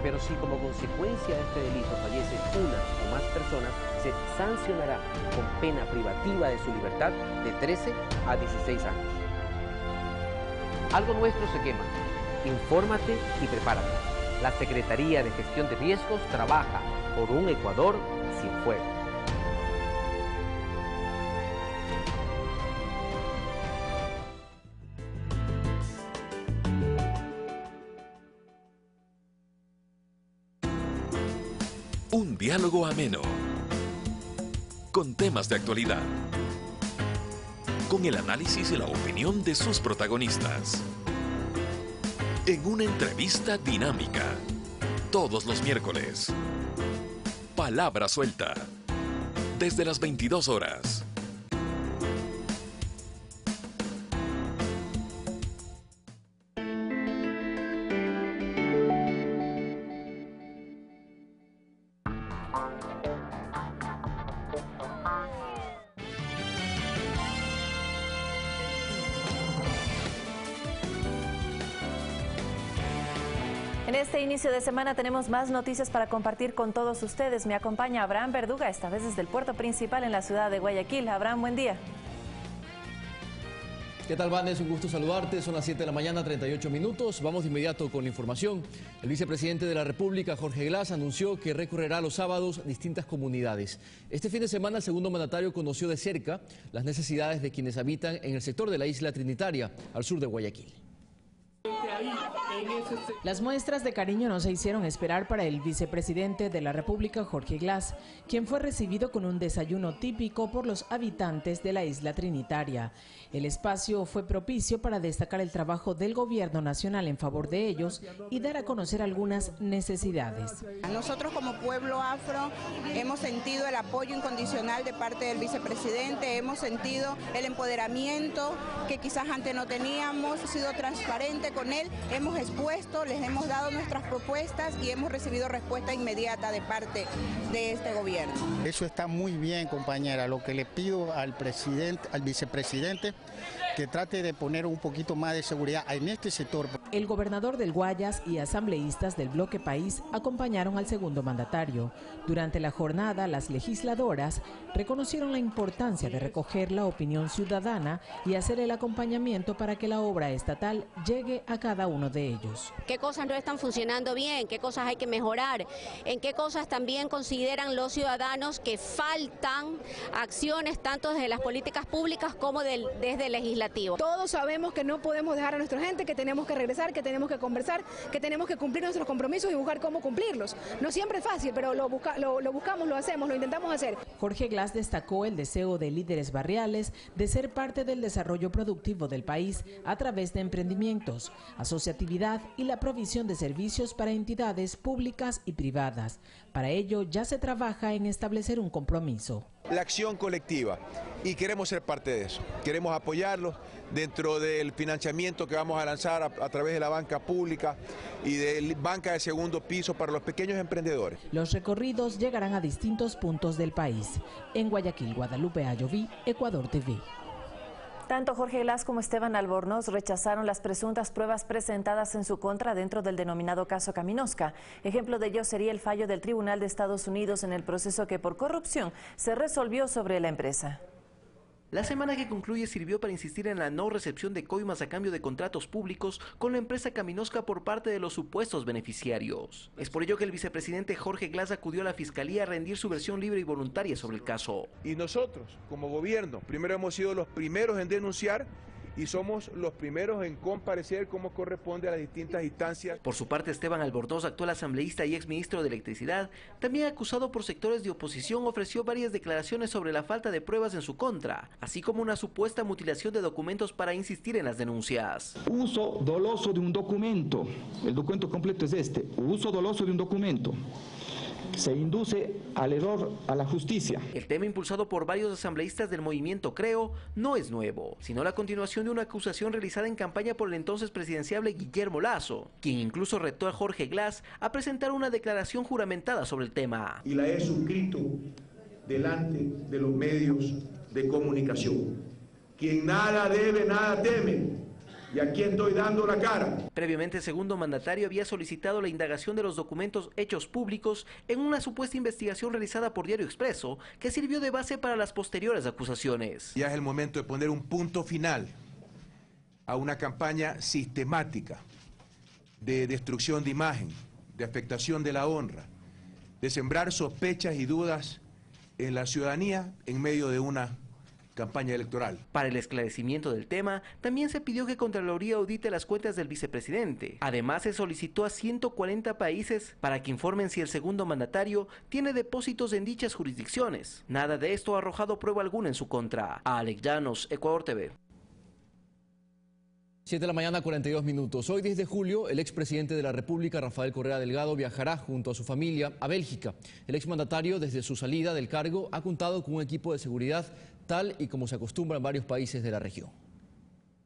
Pero si como consecuencia de este delito fallece una o más personas, se sancionará con pena privativa de su libertad de 13 a 16 años. Algo nuestro se quema. Infórmate y prepárate. La Secretaría de Gestión de Riesgos trabaja por un Ecuador sin fuego. Un diálogo ameno, con temas de actualidad, con el análisis y la opinión de sus protagonistas. En una entrevista dinámica, todos los miércoles. Palabra suelta, desde las 22 horas. En este inicio de semana tenemos más noticias para compartir con todos ustedes. Me acompaña Abraham Verduga, esta vez desde el puerto principal en la ciudad de Guayaquil. Abraham, buen día. ¿Qué tal, Vane? Es un gusto saludarte. Son las 7 de la mañana, 38 minutos. Vamos de inmediato con la información. El vicepresidente de la República, Jorge Glass, anunció que recorrerá los sábados distintas comunidades. Este fin de semana, el segundo mandatario conoció de cerca las necesidades de quienes habitan en el sector de la isla Trinitaria, al sur de Guayaquil. Las muestras de cariño no se hicieron esperar para el vicepresidente de la República, Jorge Glass, quien fue recibido con un desayuno típico por los habitantes de la isla Trinitaria. El espacio fue propicio para destacar el trabajo del gobierno nacional en favor de ellos y dar a conocer algunas necesidades. Nosotros como pueblo afro hemos sentido el apoyo incondicional de parte del vicepresidente, hemos sentido el empoderamiento que quizás antes no teníamos, hemos sido transparente con él, hemos expuesto, les hemos dado nuestras propuestas y hemos recibido respuesta inmediata de parte de este gobierno. Eso está muy bien, compañera. Lo que le pido al presidente, al vicepresidente, que trate de poner un poquito más de seguridad en este sector. El gobernador del Guayas y asambleístas del Bloque País acompañaron al segundo mandatario. Durante la jornada, las legisladoras reconocieron la importancia de recoger la opinión ciudadana y hacer el acompañamiento para que la obra estatal llegue a cada uno de ellos. ¿Qué cosas no están funcionando bien? ¿Qué cosas hay que mejorar? ¿En qué cosas también consideran los ciudadanos que faltan acciones tanto desde las políticas públicas como desde el legislativo? Todos sabemos que no podemos dejar a nuestra gente, que tenemos que regresar, que tenemos que conversar, que tenemos que cumplir nuestros compromisos y buscar cómo cumplirlos. No siempre es fácil, pero lo buscamos, lo hacemos, lo intentamos hacer. Jorge Glass destacó el deseo de líderes barriales de ser parte del desarrollo productivo del país a través de emprendimientos, asociatividad y la provisión de servicios para entidades públicas y privadas. Para ello ya se trabaja en establecer un compromiso. La acción colectiva, y queremos ser parte de eso, queremos apoyarlos dentro del financiamiento que vamos a lanzar a través de la banca pública y de banca de segundo piso para los pequeños emprendedores. Los recorridos llegarán a distintos puntos del país. En Guayaquil, Guadalupe Ayoví, Ecuador TV. Tanto Jorge Glass como Esteban Albornoz rechazaron las presuntas pruebas presentadas en su contra dentro del denominado caso Caminosca. Ejemplo de ello sería el fallo del Tribunal de Estados Unidos en el proceso que por corrupción se resolvió sobre la empresa. La semana que concluye sirvió para insistir en la no recepción de coimas a cambio de contratos públicos con la empresa Caminosca por parte de los supuestos beneficiarios. Es por ello que el vicepresidente Jorge Glass acudió a la Fiscalía a rendir su versión libre y voluntaria sobre el caso. Y nosotros, como gobierno, primero hemos sido los primeros en denunciar y somos los primeros en comparecer como corresponde a las distintas instancias. Por su parte, Esteban Albornoz, actual asambleísta y exministro de Electricidad, también acusado por sectores de oposición, ofreció varias declaraciones sobre la falta de pruebas en su contra, así como una supuesta mutilación de documentos para insistir en las denuncias. Uso doloso de un documento, el documento completo es este, uso doloso de un documento. Se induce al error a la justicia. El tema impulsado por varios asambleístas del movimiento Creo no es nuevo, sino la continuación de una acusación realizada en campaña por el entonces presidenciable Guillermo Lasso, quien incluso retó a Jorge Glass a presentar una declaración juramentada sobre el tema. Y la he suscrito delante de los medios de comunicación. Quien nada debe, nada teme. ¿Y a quién estoy dando la cara? Previamente, el segundo mandatario había solicitado la indagación de los documentos hechos públicos en una supuesta investigación realizada por Diario Expreso, que sirvió de base para las posteriores acusaciones. Ya es el momento de poner un punto final a una campaña sistemática de destrucción de imagen, de afectación de la honra, de sembrar sospechas y dudas en la ciudadanía en medio de una campaña electoral. Para el esclarecimiento del tema, también se pidió que Contraloría audite las cuentas del vicepresidente. Además, se solicitó a 140 países para que informen si el segundo mandatario tiene depósitos en dichas jurisdicciones. Nada de esto ha arrojado prueba alguna en su contra. Alex Llanos, Ecuador TV. 7 de la mañana, 42 minutos. Hoy, 10 de julio, el expresidente de la República, Rafael Correa Delgado, viajará junto a su familia a Bélgica. El exmandatario, desde su salida del cargo, ha contado con un equipo de seguridad tal y como se acostumbra en varios países de la región.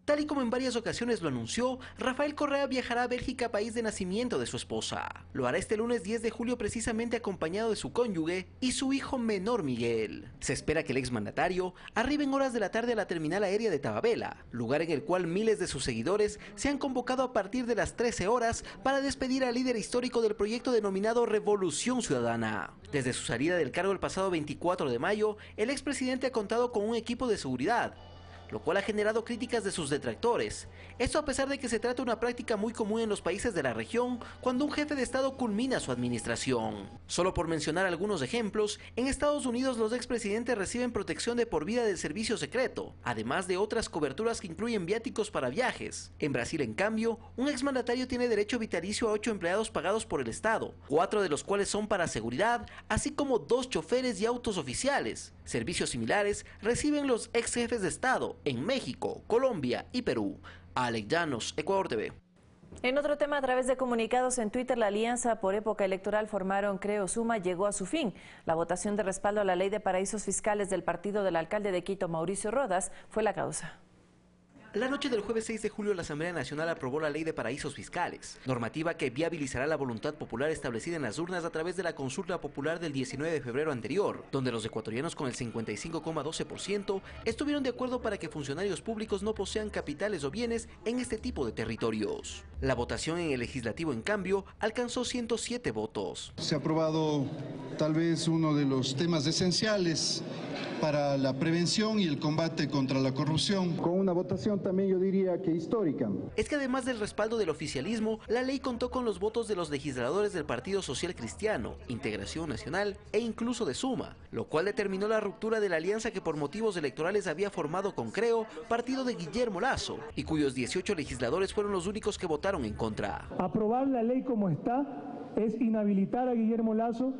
Tal y como en varias ocasiones lo anunció, Rafael Correa viajará a Bélgica, país de nacimiento de su esposa. Lo hará este lunes 10 de julio precisamente acompañado de su cónyuge y su hijo menor Miguel. Se espera que el exmandatario arribe en horas de la tarde a la terminal aérea de Tababela, lugar en el cual miles de sus seguidores se han convocado a partir de las 13 horas para despedir al líder histórico del proyecto denominado Revolución Ciudadana. Desde su salida del cargo el pasado 24 de mayo, el expresidente ha contado con un equipo de seguridad, lo cual ha generado críticas de sus detractores. Esto a pesar de que se trata de una práctica muy común en los países de la región cuando un jefe de Estado culmina su administración. Solo por mencionar algunos ejemplos, en Estados Unidos los expresidentes reciben protección de por vida del servicio secreto, además de otras coberturas que incluyen viáticos para viajes. En Brasil, en cambio, un exmandatario tiene derecho vitalicio a 8 empleados pagados por el Estado, 4 de los cuales son para seguridad, así como 2 choferes y autos oficiales. Servicios similares reciben los ex jefes de Estado en México, Colombia y Perú. Alex Llanos, Ecuador TV. En otro tema, a través de comunicados en Twitter, la alianza por época electoral formaron Creo Suma llegó a su fin. La votación de respaldo a la ley de paraísos fiscales del partido del alcalde de Quito, Mauricio Rodas, fue la causa. La noche del jueves 6 de julio la Asamblea Nacional aprobó la Ley de Paraísos Fiscales, normativa que viabilizará la voluntad popular establecida en las urnas a través de la consulta popular del 19 de febrero anterior, donde los ecuatorianos con el 55,12% estuvieron de acuerdo para que funcionarios públicos no posean capitales o bienes en este tipo de territorios. La votación en el legislativo, en cambio, alcanzó 107 votos. Se ha aprobado tal vez uno de los temas esenciales para la prevención y el combate contra la corrupción. Con una votación también yo diría que histórica. Es que además del respaldo del oficialismo, la ley contó con los votos de los legisladores del Partido Social Cristiano, Integración Nacional e incluso de Suma, lo cual determinó la ruptura de la alianza que por motivos electorales había formado con Creo, partido de Guillermo Lasso, y cuyos 18 legisladores fueron los únicos que votaron en contra. Aprobar la ley como está es inhabilitar a Guillermo Lasso,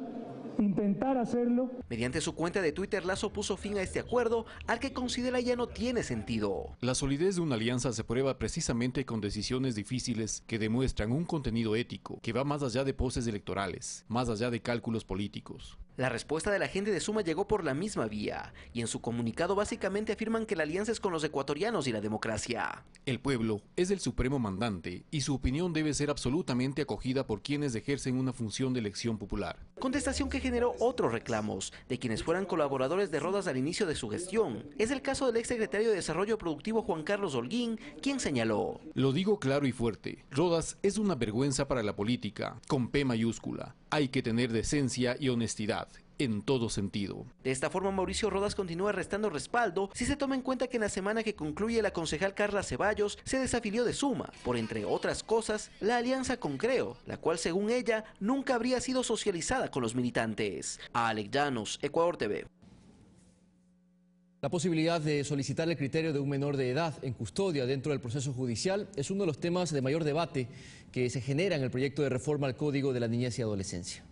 intentar hacerlo. Mediante su cuenta de Twitter, Lasso puso fin a este acuerdo, al que considera ya no tiene sentido. La solidez de una alianza se prueba precisamente con decisiones difíciles que demuestran un contenido ético que va más allá de poses electorales, más allá de cálculos políticos. La respuesta de la gente de Suma llegó por la misma vía, y en su comunicado básicamente afirman que la alianza es con los ecuatorianos y la democracia. El pueblo es el supremo mandante y su opinión debe ser absolutamente acogida por quienes ejercen una función de elección popular. Contestación que generó otros reclamos de quienes fueran colaboradores de Rodas al inicio de su gestión. Es el caso del exsecretario de Desarrollo Productivo Juan Carlos Holguín, quien señaló: Lo digo claro y fuerte, Rodas es una vergüenza para la política, con P mayúscula. Hay que tener decencia y honestidad en todo sentido. De esta forma, Mauricio Rodas continúa restando respaldo si se toma en cuenta que en la semana que concluye la concejal Carla Ceballos se desafilió de Suma por, entre otras cosas, la alianza con Creo, la cual según ella nunca habría sido socializada con los militantes. Alex Llanos, Ecuador TV. La posibilidad de solicitar el criterio de un menor de edad en custodia dentro del proceso judicial es uno de los temas de mayor debate que se genera en el proyecto de reforma al Código de la Niñez y Adolescencia.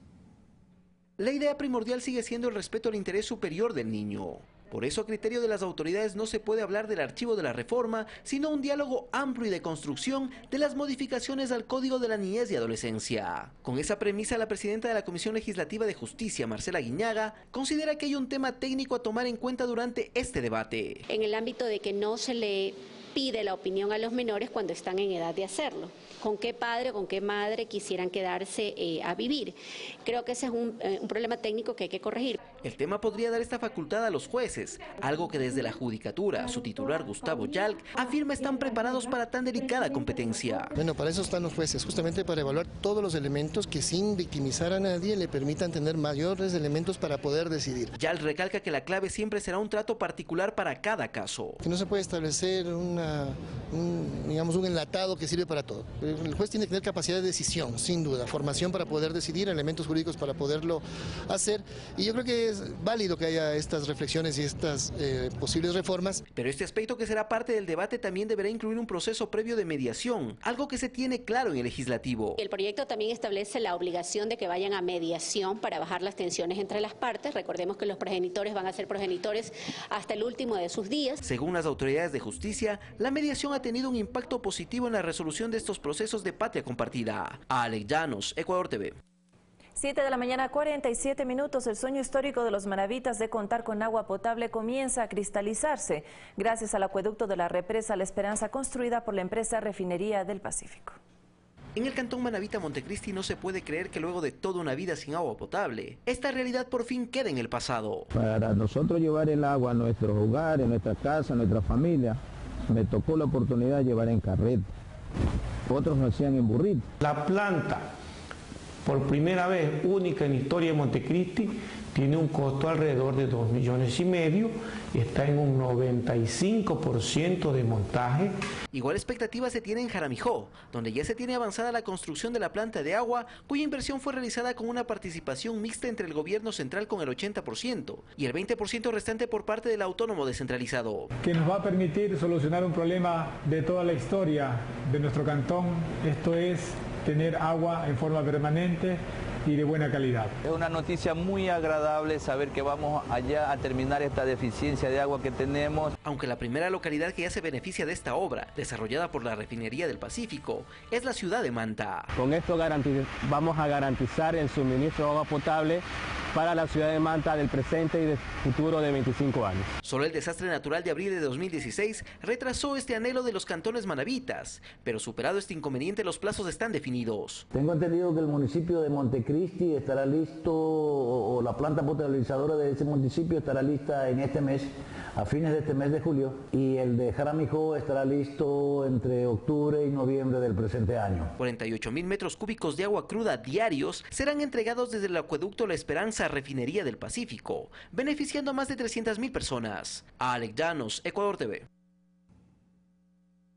La idea primordial sigue siendo el respeto al interés superior del niño. Por eso, a criterio de las autoridades, no se puede hablar del archivo de la reforma, sino un diálogo amplio y de construcción de las modificaciones al Código de la Niñez y Adolescencia. Con esa premisa, la presidenta de la Comisión Legislativa de Justicia, Marcela Guiñaga, considera que hay un tema técnico a tomar en cuenta durante este debate. En el ámbito de que no se le pide la opinión a los menores cuando están en edad de hacerlo. ¿Con qué padre o con qué madre quisieran quedarse a vivir? Creo que ese es un problema técnico que hay que corregir. El tema podría dar esta facultad a los jueces, algo que desde la Judicatura, su titular Gustavo Yalc, afirma están preparados para tan delicada competencia. Bueno, para eso están los jueces, justamente para evaluar todos los elementos que sin victimizar a nadie le permitan tener mayores elementos para poder decidir. Yalc recalca que la clave siempre será un trato particular para cada caso. Que no se puede establecer un enlatado que sirve para todo. El juez tiene que tener capacidad de decisión, sin duda, formación para poder decidir, elementos jurídicos para poderlo hacer, y yo creo que es válido que haya estas reflexiones y estas posibles reformas. Pero este aspecto, que será parte del debate, también deberá incluir un proceso previo de mediación, algo que se tiene claro en el legislativo. El proyecto también establece la obligación de que vayan a mediación para bajar las tensiones entre las partes. Recordemos que los progenitores van a ser progenitores hasta el último de sus días. Según las autoridades de justicia, la mediación ha tenido un impacto positivo en la resolución de estos procesos de patria compartida. Alex Llanos, Ecuador TV. 7 de la mañana, 47 minutos. El sueño histórico de los maravitas de contar con agua potable comienza a cristalizarse gracias al acueducto de la represa La Esperanza, construida por la empresa Refinería del Pacífico. En el cantón Manavita Montecristi no se puede creer que luego de toda una vida sin agua potable, esta realidad por fin queda en el pasado. Para nosotros llevar el agua a nuestros hogares, a nuestra casa, a nuestra familia, me tocó la oportunidad de llevar en carreta. Otros lo hacían en burrito. La planta, por primera vez, única en la historia de Montecristi, tiene un costo alrededor de 2,5 millones y está en un 95% de montaje. Igual expectativa se tiene en Jaramijó, donde ya se tiene avanzada la construcción de la planta de agua, cuya inversión fue realizada con una participación mixta entre el gobierno central con el 80% y el 20% restante por parte del autónomo descentralizado. Que nos va a permitir solucionar un problema de toda la historia de nuestro cantón, esto es tener agua en forma permanente y de buena calidad. Es una noticia muy agradable saber que vamos allá a terminar esta deficiencia de agua que tenemos. Aunque la primera localidad que ya se beneficia de esta obra, desarrollada por la Refinería del Pacífico, es la ciudad de Manta. Con esto vamos a garantizar el suministro de agua potable para la ciudad de Manta del presente y del futuro de 25 años. Solo el desastre natural de abril de 2016 retrasó este anhelo de los cantones manavitas, pero superado este inconveniente los plazos están definidos. Tengo entendido que el municipio de Montecristi estará listo, o la planta potabilizadora de ese municipio estará lista en este mes, a fines de este mes de julio, y el de Jaramijó estará listo entre octubre y noviembre del presente año. 48.000 metros cúbicos de agua cruda diarios serán entregados desde el acueducto La Esperanza a Refinería del Pacífico, beneficiando a más de 300.000 personas. Alex Llanos, Ecuador TV.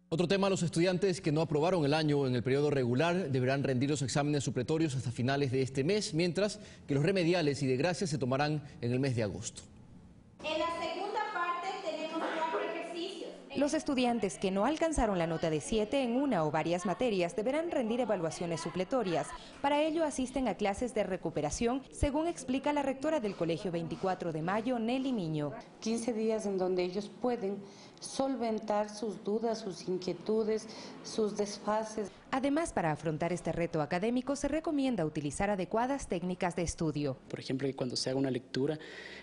Otro tema, los estudiantes que no aprobaron el año en el periodo regular deberán rendir los exámenes supletorios hasta finales de este mes, mientras que los remediales y de gracia se tomarán en el mes de agosto. En la segunda parte tenemos 4 ejercicios. Los estudiantes que no alcanzaron la nota de 7 en una o varias materias deberán rendir evaluaciones supletorias. Para ello asisten a clases de recuperación, según explica la rectora del Colegio 24 de Mayo, Nelly Miño. 15 días en donde ellos pueden solventar sus dudas, sus inquietudes, sus desfases. Además, para afrontar este reto académico se recomienda utilizar adecuadas técnicas de estudio. Por ejemplo, que cuando se haga una lectura,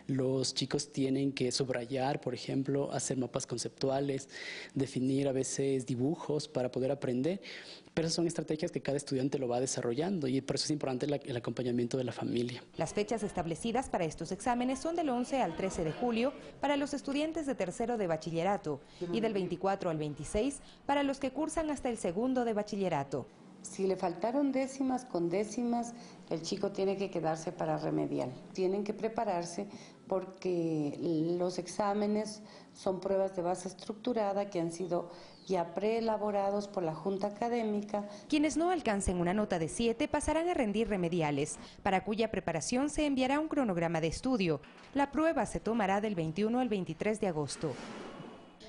los chicos tienen que subrayar, por ejemplo, hacer mapas conceptuales, definir a veces dibujos para poder aprender. Pero esas son estrategias que cada estudiante lo va desarrollando y por eso es importante el acompañamiento de la familia. Las fechas establecidas para estos exámenes son del 11 al 13 de julio para los estudiantes de tercero de bachillerato y del 24 al 26 para los que cursan hasta el segundo de bachillerato. Si le faltaron décimas con décimas, el chico tiene que quedarse para remedial. Tienen que prepararse porque los exámenes son pruebas de base estructurada que han sido ya preelaborados por la Junta Académica. Quienes no alcancen una nota de 7 pasarán a rendir remediales, para cuya preparación se enviará un cronograma de estudio. La prueba se tomará del 21 al 23 de agosto.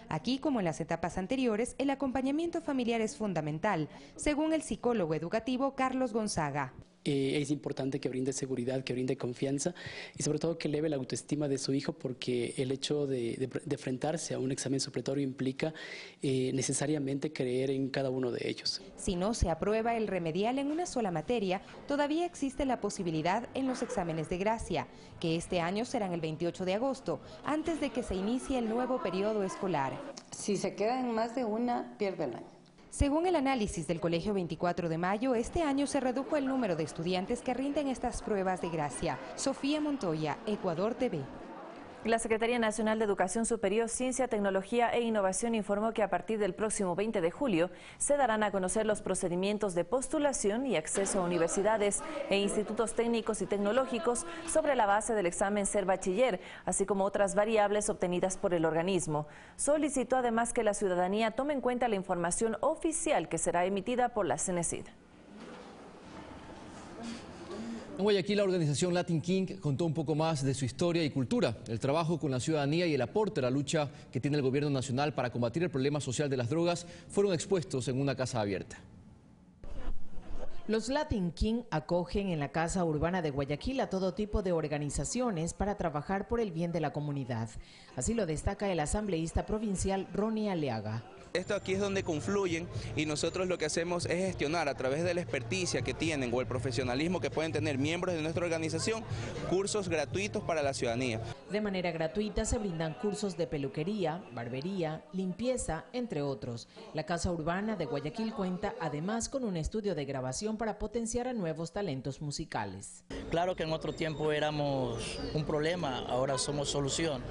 Aquí, como en las etapas anteriores, el acompañamiento familiar es fundamental, según el psicólogo educativo Carlos Gonzaga. Es importante que brinde seguridad, que brinde confianza y sobre todo que eleve la autoestima de su hijo, porque el hecho de enfrentarse a un examen supletorio implica necesariamente creer en cada uno de ellos. Si no se aprueba el remedial en una sola materia, todavía existe la posibilidad en los exámenes de gracia, que este año serán el 28 de agosto, antes de que se inicie el nuevo periodo escolar. Si se queda en más de una, pierde el año. Según el análisis del Colegio 24 de Mayo, este año se redujo el número de estudiantes que rinden estas pruebas de gracia. Sofía Montoya, Ecuador TV. La Secretaría Nacional de Educación Superior, Ciencia, Tecnología e Innovación informó que a partir del próximo 20 de julio se darán a conocer los procedimientos de postulación y acceso a universidades e institutos técnicos y tecnológicos sobre la base del examen Ser Bachiller, así como otras variables obtenidas por el organismo. Solicitó además que la ciudadanía tome en cuenta la información oficial que será emitida por la CENESID. En Guayaquil, la organización Latin King contó un poco más de su historia y cultura, el trabajo con la ciudadanía y el aporte a la lucha que tiene el gobierno nacional para combatir el problema social de las drogas fueron expuestos en una casa abierta. Los Latin King acogen en la Casa Urbana de Guayaquil a todo tipo de organizaciones para trabajar por el bien de la comunidad. Así lo destaca el asambleísta provincial Ronnie Aliaga. Esto aquí es donde confluyen y nosotros lo que hacemos es gestionar a través de la experticia que tienen o el profesionalismo que pueden tener miembros de nuestra organización, cursos gratuitos para la ciudadanía. De manera gratuita se brindan cursos de peluquería, barbería, limpieza, entre otros. La Casa Urbana de Guayaquil cuenta además con un estudio de grabación para potenciar a nuevos talentos musicales. Claro que en otro tiempo éramos un problema, ahora somos solución.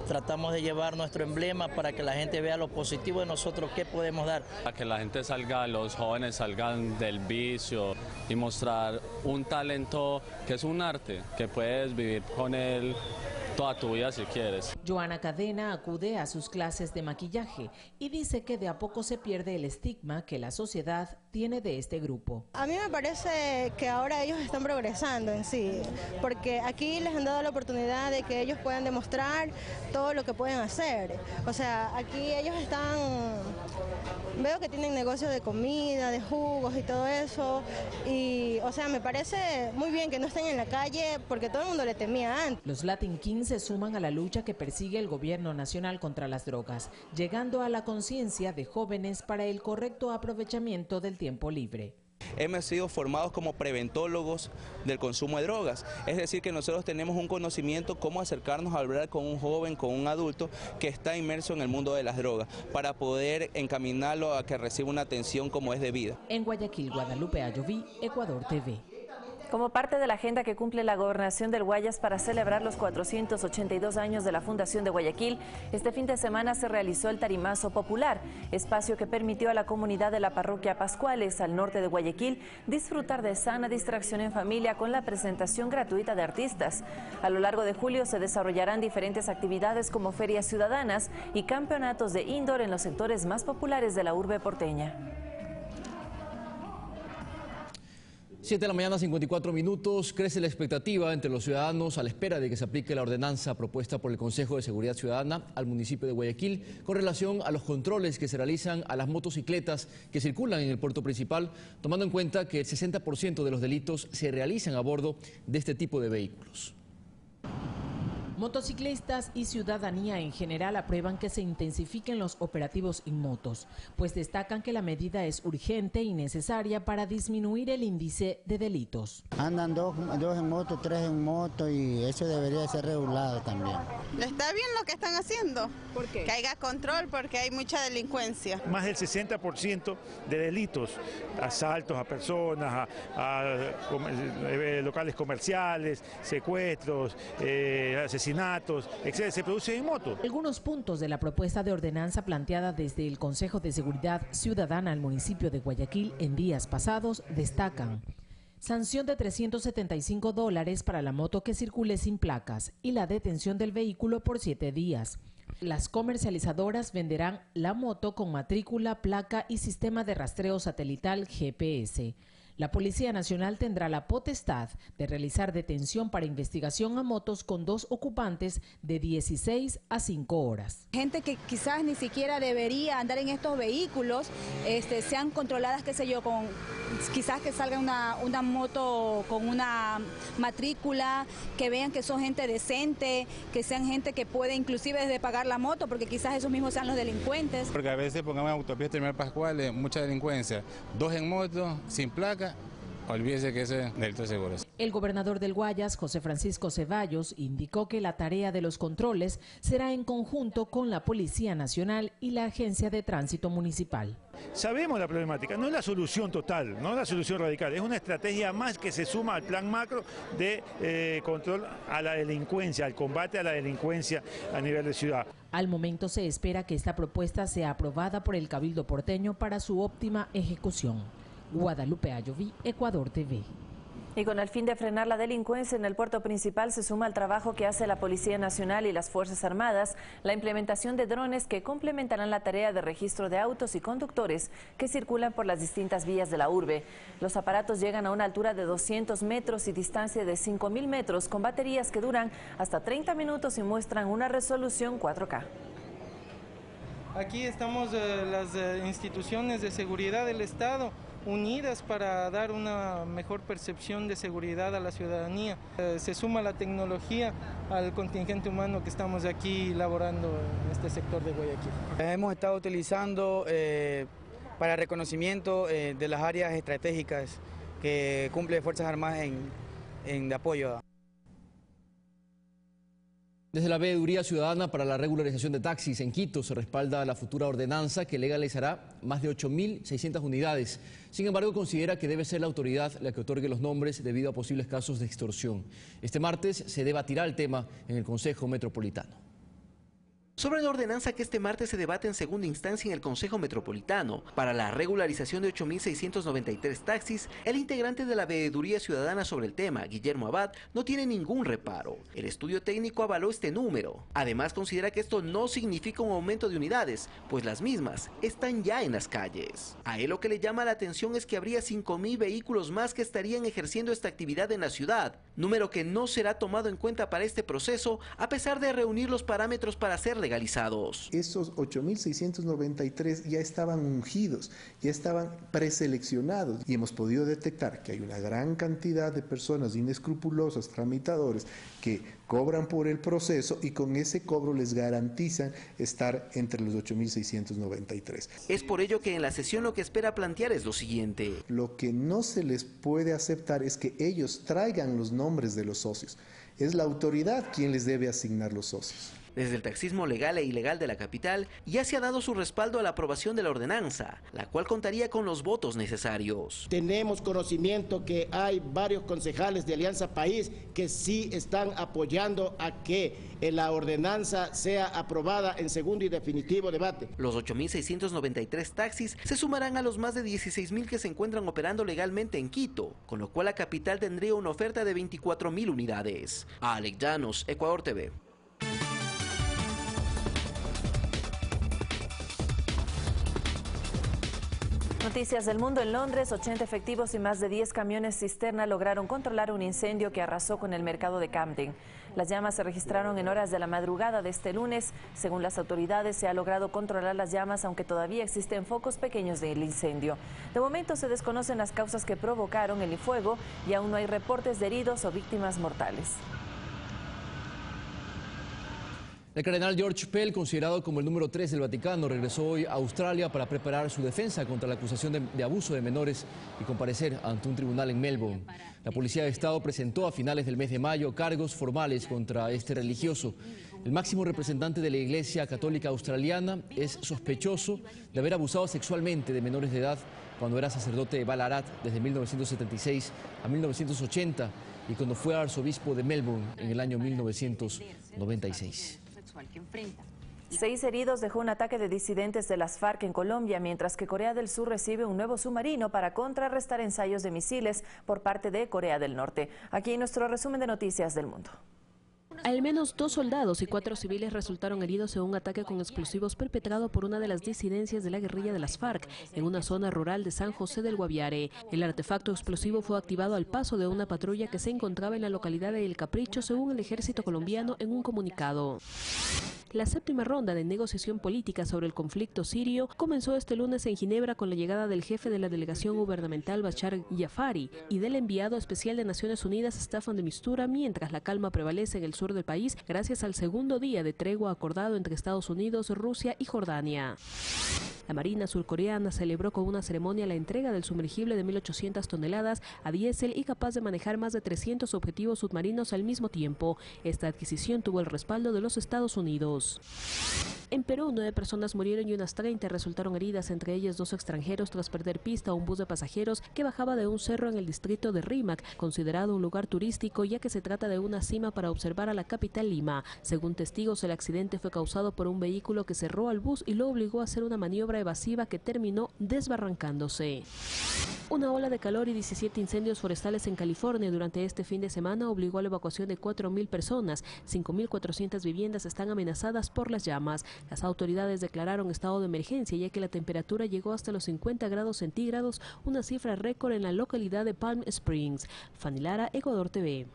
Tratamos de llevar nuestro emblema para que la gente vea lo positivo de nosotros, qué podemos dar. Para que la gente salga, los jóvenes salgan del vicio y mostrar un talento que es un arte, que puedes vivir con él toda tu vida si quieres. Joana Cadena acude a sus clases de maquillaje y dice que de a poco se pierde el estigma que la sociedad tiene de este grupo. A mí me parece que ahora ellos están progresando en sí, porque aquí les han dado la oportunidad de que ellos puedan demostrar todo lo que pueden hacer. O sea, aquí ellos veo que tienen negocios de comida, de jugos y todo eso, y o sea, me parece muy bien que no estén en la calle porque todo el mundo le temía antes. Los Latin Kings se suman a la lucha que persigue el gobierno nacional contra las drogas, llegando a la conciencia de jóvenes para el correcto aprovechamiento del tiempo libre. hemos sido formados como preventólogos del consumo de drogas. Es decir, que nosotros tenemos un conocimiento cómo acercarnos a hablar con un joven, con un adulto que está inmerso en el mundo de las drogas, para poder encaminarlo a que reciba una atención como es debida. En Guayaquil, Guadalupe Ayoví, Ecuador TV. Como parte de la agenda que cumple la Gobernación del Guayas para celebrar los 482 años de la Fundación de Guayaquil, este fin de semana se realizó el Tarimazo Popular, espacio que permitió a la comunidad de la parroquia Pascuales, al norte de Guayaquil, disfrutar de sana distracción en familia con la presentación gratuita de artistas. A lo largo de julio se desarrollarán diferentes actividades como ferias ciudadanas y campeonatos de indoor en los sectores más populares de la urbe porteña. 7 de la mañana, 54 minutos. Crece la expectativa entre los ciudadanos a la espera de que se aplique la ordenanza propuesta por el Consejo de Seguridad Ciudadana al municipio de Guayaquil con relación a los controles que se realizan a las motocicletas que circulan en el puerto principal, tomando en cuenta que el 60% de los delitos se realizan a bordo de este tipo de vehículos. Motociclistas y ciudadanía en general aprueban que se intensifiquen los operativos en motos, pues destacan que la medida es urgente y necesaria para disminuir el índice de delitos. Andan dos en moto, 3 en moto y eso debería ser regulado también. Está bien lo que están haciendo. ¿Por qué? Que haya control porque hay mucha delincuencia. Más del 60% de delitos, asaltos a personas, a locales comerciales, secuestros, asesinatos, etc., se producen en moto. Algunos puntos de la propuesta de ordenanza planteada desde el Consejo de Seguridad Ciudadana al municipio de Guayaquil en días pasados destacan: sanción de $375 para la moto que circule sin placas y la detención del vehículo por 7 días. Las comercializadoras venderán la moto con matrícula, placa y sistema de rastreo satelital GPS. La Policía Nacional tendrá la potestad de realizar detención para investigación a motos con 2 ocupantes de 16 a 5 horas. Gente que quizás ni siquiera debería andar en estos vehículos, sean controladas, qué sé yo, con quizás que salga una moto con una matrícula, que vean que son gente decente, que sean gente que puede inclusive desde pagar la moto, porque quizás esos mismos sean los delincuentes. Porque a veces pongamos autopista Terminal Pascuales, mucha delincuencia, 2 en moto, sin placa. Olvídese que ese es delito seguro. El gobernador del Guayas, José Francisco Ceballos, indicó que la tarea de los controles será en conjunto con la Policía Nacional y la Agencia de Tránsito Municipal. Sabemos la problemática, no es la solución total, no es la solución radical, es una estrategia más que se suma al plan macro de control a la delincuencia, al combate a la delincuencia a nivel de ciudad. Al momento se espera que esta propuesta sea aprobada por el Cabildo porteño para su óptima ejecución. Guadalupe Ayoví, Ecuador TV. Y con el fin de frenar la delincuencia en el puerto principal se suma al trabajo que hace la Policía Nacional y las Fuerzas Armadas la implementación de drones que complementarán la tarea de registro de autos y conductores que circulan por las distintas vías de la urbe. Los aparatos llegan a una altura de 200 metros y distancia de 5.000 metros con baterías que duran hasta 30 minutos y muestran una resolución 4K. Aquí estamos las instituciones de seguridad del Estado unidas para dar una mejor percepción de seguridad a la ciudadanía. Se suma la tecnología al contingente humano que estamos aquí laborando en este sector de Guayaquil. Hemos estado utilizando para reconocimiento de las áreas estratégicas que cumple Fuerzas Armadas en apoyo. Desde la Veeduría Ciudadana para la Regularización de Taxis en Quito se respalda la futura ordenanza que legalizará más de 8.600 unidades. Sin embargo, considera que debe ser la autoridad la que otorgue los nombres debido a posibles casos de extorsión. Este martes se debatirá el tema en el Consejo Metropolitano. Sobre la ordenanza que este martes se debate en segunda instancia en el Consejo Metropolitano para la regularización de 8.693 taxis, el integrante de la Veeduría Ciudadana sobre el tema, Guillermo Abad, no tiene ningún reparo. El estudio técnico avaló este número. Además, considera que esto no significa un aumento de unidades, pues las mismas están ya en las calles. A él lo que le llama la atención es que habría 5.000 vehículos más que estarían ejerciendo esta actividad en la ciudad, número que no será tomado en cuenta para este proceso, a pesar de reunir los parámetros para hacer legalizados. Esos 8.693 ya estaban ungidos, ya estaban preseleccionados y hemos podido detectar que hay una gran cantidad de personas inescrupulosas, tramitadores, que cobran por el proceso y con ese cobro les garantizan estar entre los 8.693. Es por ello que en la sesión lo que espera plantear es lo siguiente. Lo que no se les puede aceptar es que ellos traigan los nombres de los socios. Es la autoridad quien les debe asignar los socios. Desde el taxismo legal e ilegal de la capital ya se ha dado su respaldo a la aprobación de la ordenanza, la cual contaría con los votos necesarios. Tenemos conocimiento que hay varios concejales de Alianza País que sí están apoyando a que la ordenanza sea aprobada en segundo y definitivo debate. Los 8.693 taxis se sumarán a los más de 16.000 que se encuentran operando legalmente en Quito, con lo cual la capital tendría una oferta de 24.000 unidades. Alex Llanos, Ecuador TV. Noticias del mundo. En Londres, 80 efectivos y más de 10 camiones cisterna lograron controlar un incendio que arrasó con el mercado de Camden. Las llamas se registraron en horas de la madrugada de este lunes. Según las autoridades, se ha logrado controlar las llamas, aunque todavía existen focos pequeños del incendio. De momento se desconocen las causas que provocaron el fuego y aún no hay reportes de heridos o víctimas mortales. El cardenal George Pell, considerado como el número 3 del Vaticano, regresó hoy a Australia para preparar su defensa contra la acusación de abuso de menores y comparecer ante un tribunal en Melbourne. La Policía de Estado presentó a finales del mes de mayo cargos formales contra este religioso. El máximo representante de la Iglesia Católica Australiana es sospechoso de haber abusado sexualmente de menores de edad cuando era sacerdote de Ballarat desde 1976 a 1980 y cuando fue arzobispo de Melbourne en el año 1996. 6 heridos dejó un ataque de disidentes de las FARC en Colombia, mientras que Corea del Sur recibe un nuevo submarino para contrarrestar ensayos de misiles por parte de Corea del Norte. Aquí nuestro resumen de Noticias del Mundo. Al menos 2 soldados y 4 civiles resultaron heridos en un ataque con explosivos perpetrado por una de las disidencias de la guerrilla de las FARC en una zona rural de San José del Guaviare. El artefacto explosivo fue activado al paso de una patrulla que se encontraba en la localidad de El Capricho, según el ejército colombiano en un comunicado. La 7ª ronda de negociación política sobre el conflicto sirio comenzó este lunes en Ginebra con la llegada del jefe de la delegación gubernamental Bashar Jafari y del enviado especial de Naciones Unidas Staffan de Mistura, mientras la calma prevalece en el sur del país gracias al segundo día de tregua acordado entre Estados Unidos, Rusia y Jordania. La Marina surcoreana celebró con una ceremonia la entrega del sumergible de 1.800 toneladas a diésel y capaz de manejar más de 300 objetivos submarinos al mismo tiempo. Esta adquisición tuvo el respaldo de los Estados Unidos. En Perú, 9 personas murieron y unas 30 resultaron heridas, entre ellas 2 extranjeros, tras perder pista a un bus de pasajeros que bajaba de un cerro en el distrito de Rímac, considerado un lugar turístico ya que se trata de una cima para observar a la capital Lima. Según testigos, el accidente fue causado por un vehículo que cerró al bus y lo obligó a hacer una maniobra evasiva que terminó desbarrancándose. Una ola de calor y 17 incendios forestales en California durante este fin de semana obligó a la evacuación de 4.000 personas. 5.400 viviendas están amenazadas por las llamas. Las autoridades declararon estado de emergencia ya que la temperatura llegó hasta los 50 grados centígrados, una cifra récord en la localidad de Palm Springs. Fanny Lara, Ecuador TV.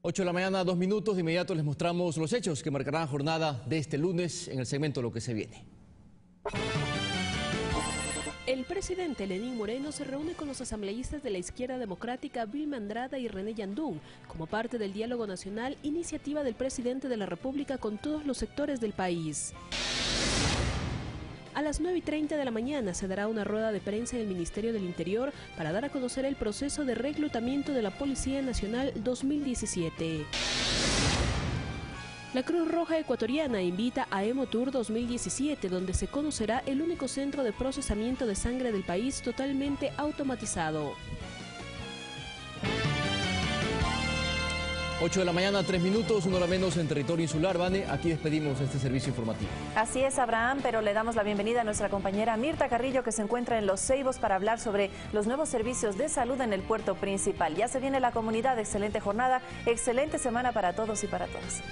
8 de la mañana, 2 minutos. De inmediato les mostramos los hechos que marcarán la jornada de este lunes en el segmento Lo que se viene. El presidente Lenín Moreno se reúne con los asambleístas de la izquierda democrática Vilma Andrada y René Yandún como parte del diálogo nacional, iniciativa del presidente de la República con todos los sectores del país. A las 9:30 de la mañana se dará una rueda de prensa en el Ministerio del Interior para dar a conocer el proceso de reclutamiento de la Policía Nacional 2017. La Cruz Roja Ecuatoriana invita a Hemotour 2017, donde se conocerá el único centro de procesamiento de sangre del país totalmente automatizado. 8 de la mañana, 3 minutos, 1 hora menos en territorio insular. Vane, aquí despedimos este servicio informativo. Así es, Abraham, pero le damos la bienvenida a nuestra compañera Mirta Carrillo, que se encuentra en Los Ceibos para hablar sobre los nuevos servicios de salud en el puerto principal. Ya se viene la comunidad, excelente jornada, excelente semana para todos y para todas.